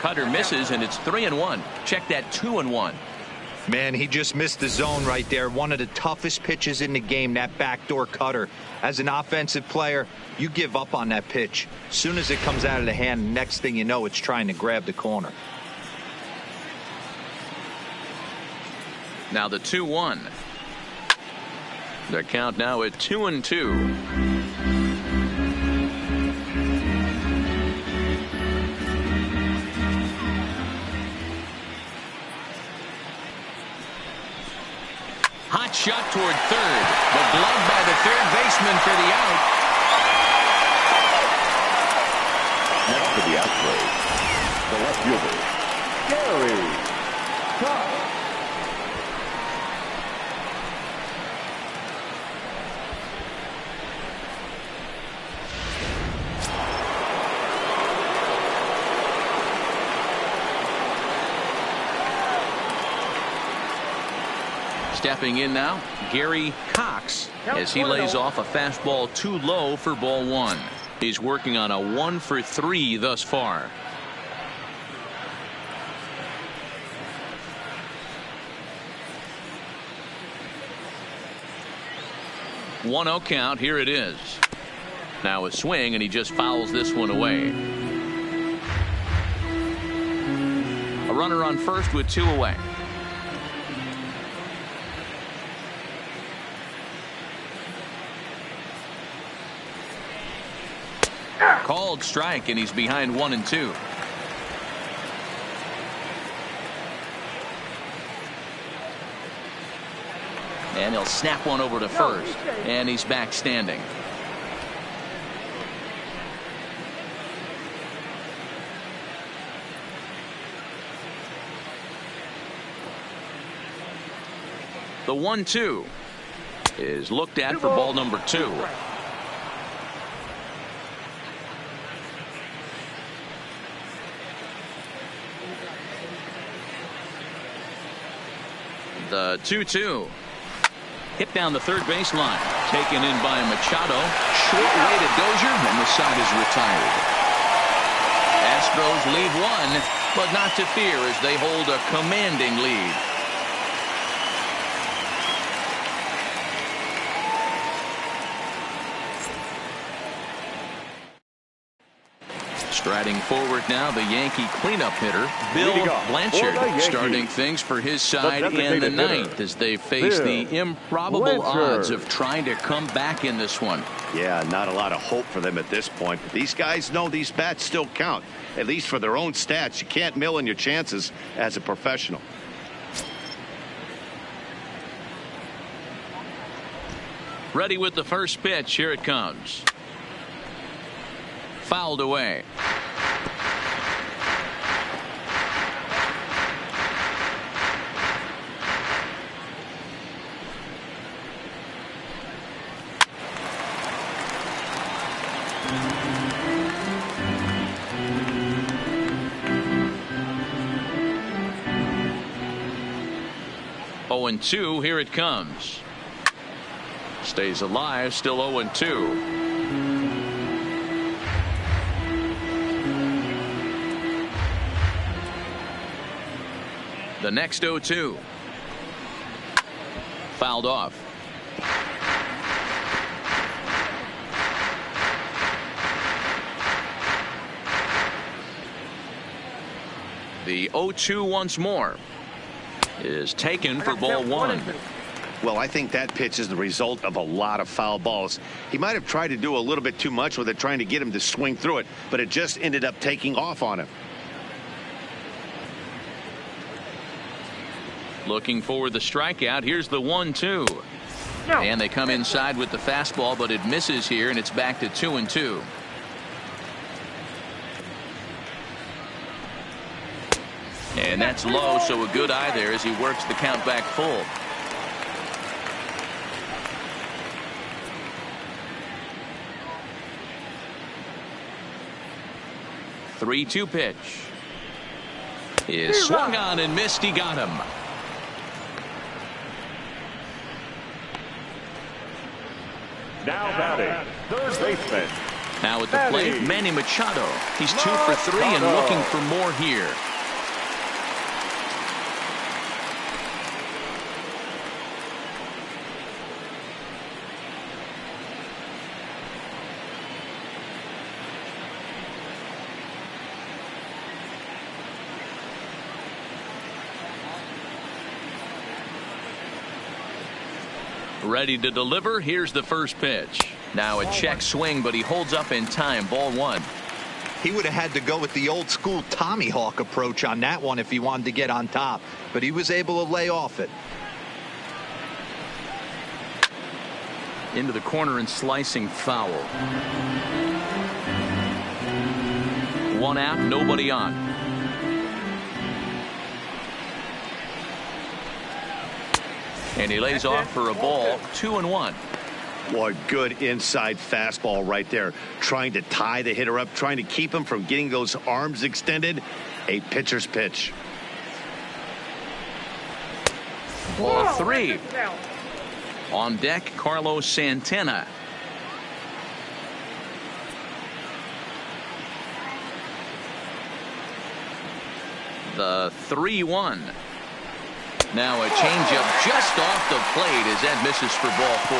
S1: Cutter misses, and it's 3-1. Check that 2-1.
S3: Man, he just missed the zone right there. One of the toughest pitches in the game, that backdoor cutter. As an offensive player, you give up on that pitch. As soon as it comes out of the hand, next thing you know, it's trying to grab the corner.
S1: Now the 2-1. The count now at 2-2. Hot shot toward third, but gloved by the third baseman for the out.
S4: Next for the Astros, the left fielder, Gary Cox.
S1: Stepping in now, Gary Cox, as he lays off a fastball too low for ball one. He's working on a 1-for-3 thus far. One 0 count. Here it is. Now a swing, and he just fouls this one away. A runner on first with 2 away. Called strike, and he's behind 1-2. And he'll snap one over to first, and he's back standing. The 1-2 is looked at for ball number 2. The 2-2 hit down the third baseline, taken in by Machado. Short way to Dozier, and the side is retired. Astros lead 1, but not to fear as they hold a commanding lead. Striding forward now, the Yankee cleanup hitter, Bill Blanchard, starting things for his side in the ninth as they face the improbable odds of trying to come back in this one.
S2: Yeah, not a lot of hope for them at this point. But these guys know these bats still count, at least for their own stats. You can't mill in your chances as a professional.
S1: Ready with the first pitch. Here it comes. Fouled away. Oh, 0-2. Here it comes. Stays alive. Still 0-2. The next 0-2. Fouled off. The 0-2 once more is taken for ball one.
S2: Well, I think that pitch is the result of a lot of foul balls. He might have tried to do a little bit too much with it, trying to get him to swing through it, but it just ended up taking off on him.
S1: Looking for the strikeout. Here's the 1-2. And they come inside with the fastball, but it misses here, and it's back to 2-2. And that's low, so a good eye there as he works the count back full. The 3-2 pitch. is swung on and missed. He got him.
S4: Now batting, third baseman.
S1: Now at the plate, Manny Machado. He's 2 for 3 and looking for more here. Ready to deliver. Here's the first pitch. Now a check swing, but he holds up in time. Ball 1.
S3: He would have had to go with the old school Tommy Hawk approach on that one if he wanted to get on top, but he was able to lay off it.
S1: Into the corner and slicing foul. 1 out, nobody on. And he lays off for a ball. 2-1.
S2: What good inside fastball right there. Trying to tie the hitter up, trying to keep him from getting those arms extended. A pitcher's pitch.
S1: Ball 3. On deck, Carlos Santana. The 3-1. Now a changeup just off the plate as that misses for ball 4.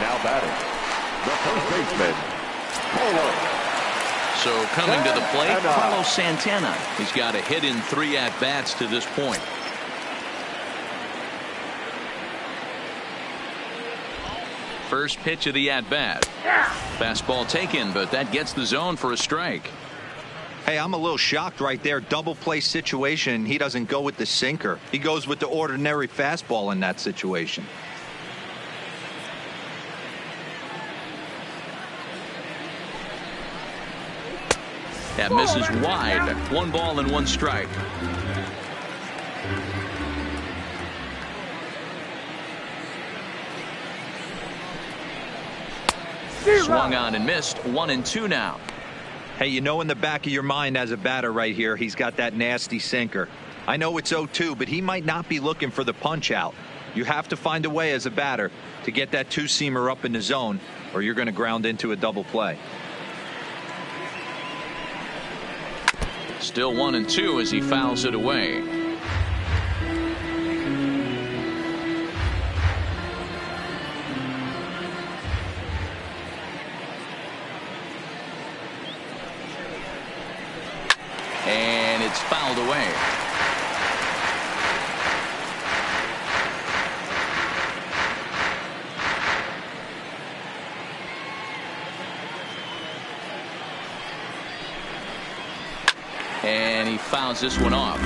S4: Now batting, the first baseman, Carlos.
S1: So coming to the plate, Carlos Santana. He's got a hit in 3 at-bats to this point. First pitch of the at-bat. Fastball taken, but that gets the zone for a strike.
S3: Hey, I'm a little shocked right there. Double play situation. He doesn't go with the sinker. He goes with the ordinary fastball in that situation.
S1: That misses wide. 1 ball and 1 strike. Swung on and missed. 1-2 now.
S3: Hey, you know in the back of your mind as a batter right here, he's got that nasty sinker. I know it's 0-2, but he might not be looking for the punch out. You have to find a way as a batter to get that 2-seamer up in the zone, or you're going to ground into a double play.
S1: Still 1-2 as he fouls it away. And it's fouled away. And he fouls this one off.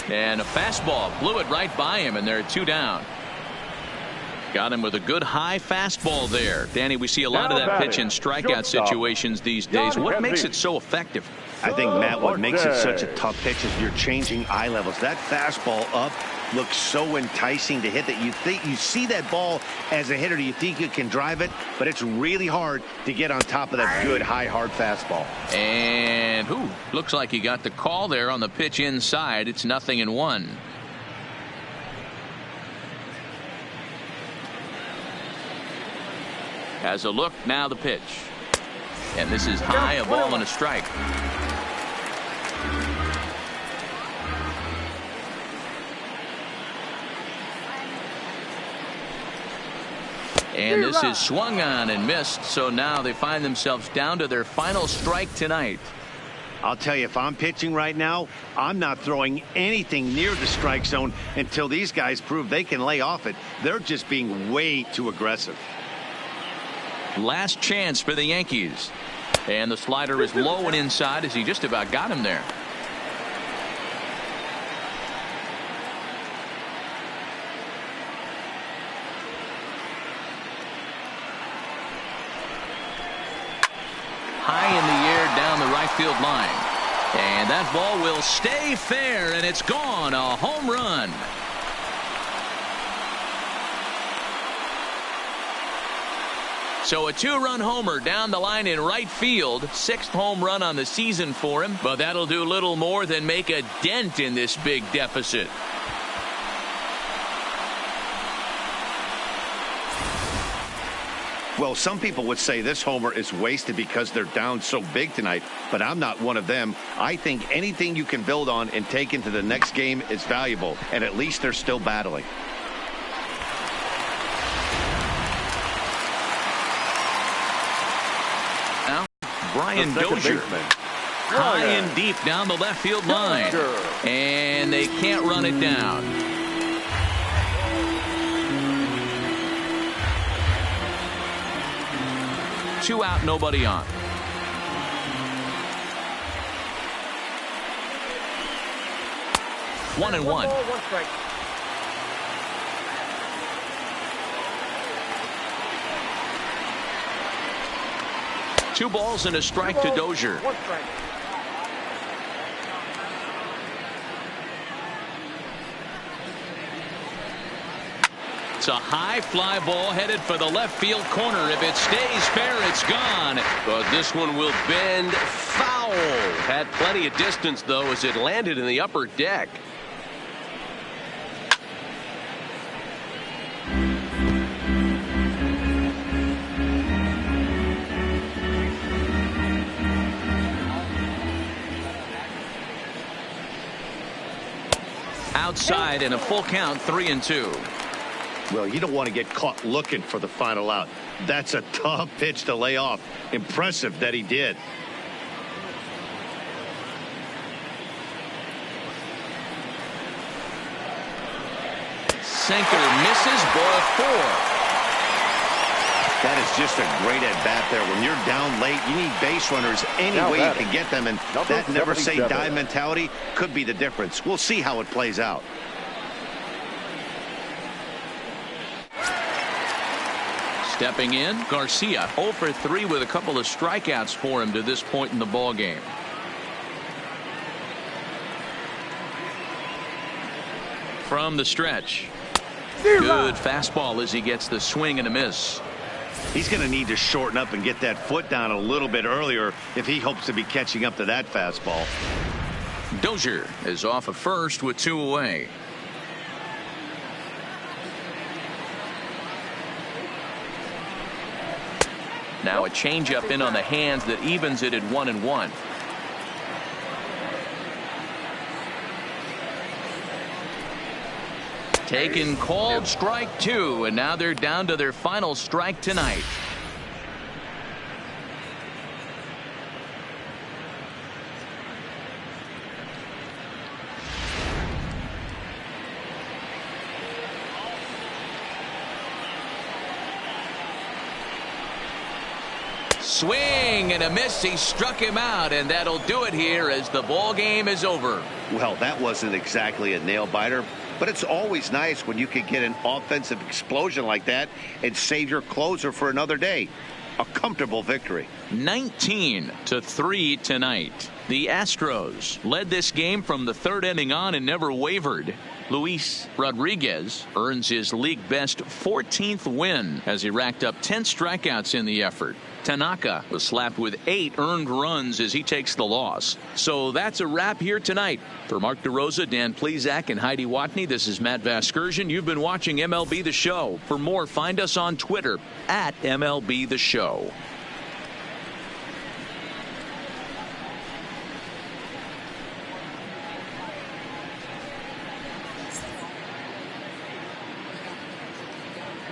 S1: And a fastball blew it right by him, and there are 2 down. Got him with a good high fastball there. Danny, we see a lot of that pitch in strikeout situations these days. What makes it so effective?
S2: I think, Matt, what makes it such a tough pitch is you're changing eye levels. That fastball up looks so enticing to hit that you think you see that ball as a hitter. You think you can drive it, but it's really hard to get on top of that good high hard fastball.
S1: And looks like he got the call there on the pitch inside. It's 0-1. Has a look, now the pitch. And this is high, a ball and a strike. And this is swung on and missed, so now they find themselves down to their final strike tonight.
S2: I'll tell you, if I'm pitching right now, I'm not throwing anything near the strike zone until these guys prove they can lay off it. They're just being way too aggressive.
S1: Last chance for the Yankees. And the slider is low and inside as he just about got him there. High in the air down the right field line. And that ball will stay fair, and it's gone. A home run. So a 2-run homer down the line in right field. 6th home run on the season for him. But that'll do little more than make a dent in this big deficit.
S2: Well, some people would say this homer is wasted because they're down so big tonight, but I'm not one of them. I think anything you can build on and take into the next game is valuable, and at least they're still battling.
S1: Now, Brian Dozier. High and deep down the left field line. And they can't run it down. Two out, nobody on. One and one.
S5: 1 strike.
S1: Two balls and a strike to Dozier.
S5: 1 strike.
S1: It's a high fly ball headed for the left field corner. If it stays fair, it's gone.
S6: But this one will bend foul. Had plenty of distance, though, as it landed in the upper deck.
S1: Outside in a full count, 3-2.
S2: Well, you don't want to get caught looking for the final out. That's a tough pitch to lay off. Impressive that he did.
S1: Sinker misses, ball 4.
S2: That is just a great at-bat there. When you're down late, you need base runners any way you can get them, and that never-say-die mentality could be the difference. We'll see how it plays out.
S1: Stepping in, Garcia 0 for 3 with a couple of strikeouts for him to this point in the ball game. From the stretch. Good fastball as he gets the swing and a miss.
S2: He's going to need to shorten up and get that foot down a little bit earlier if he hopes to be catching up to that fastball.
S1: Dozier is off of first with 2 away. Now a changeup in on the hands that evens it at 1-1. Taken, called, strike 2, and now they're down to their final strike tonight. Swing and a miss. He struck him out, and that'll do it here as the ball game is over.
S2: Well, that wasn't exactly a nail-biter, but it's always nice when you can get an offensive explosion like that and save your closer for another day. A comfortable victory.
S1: 19-3 tonight. The Astros led this game from the 3rd inning on and never wavered. Luis Rodriguez earns his league best 14th win as he racked up 10 strikeouts in the effort. Tanaka was slapped with 8 earned runs as he takes the loss. So that's a wrap here tonight. For Mark DeRosa, Dan Plesac, and Heidi Watney, this is Matt Vasgersian. You've been watching MLB The Show. For more, find us on Twitter at MLB The Show.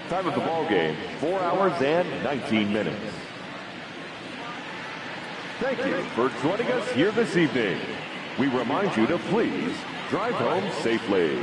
S4: Time of the ball game, 4 hours and 19 minutes. Thank you for joining us here this evening. We remind you to please drive home safely.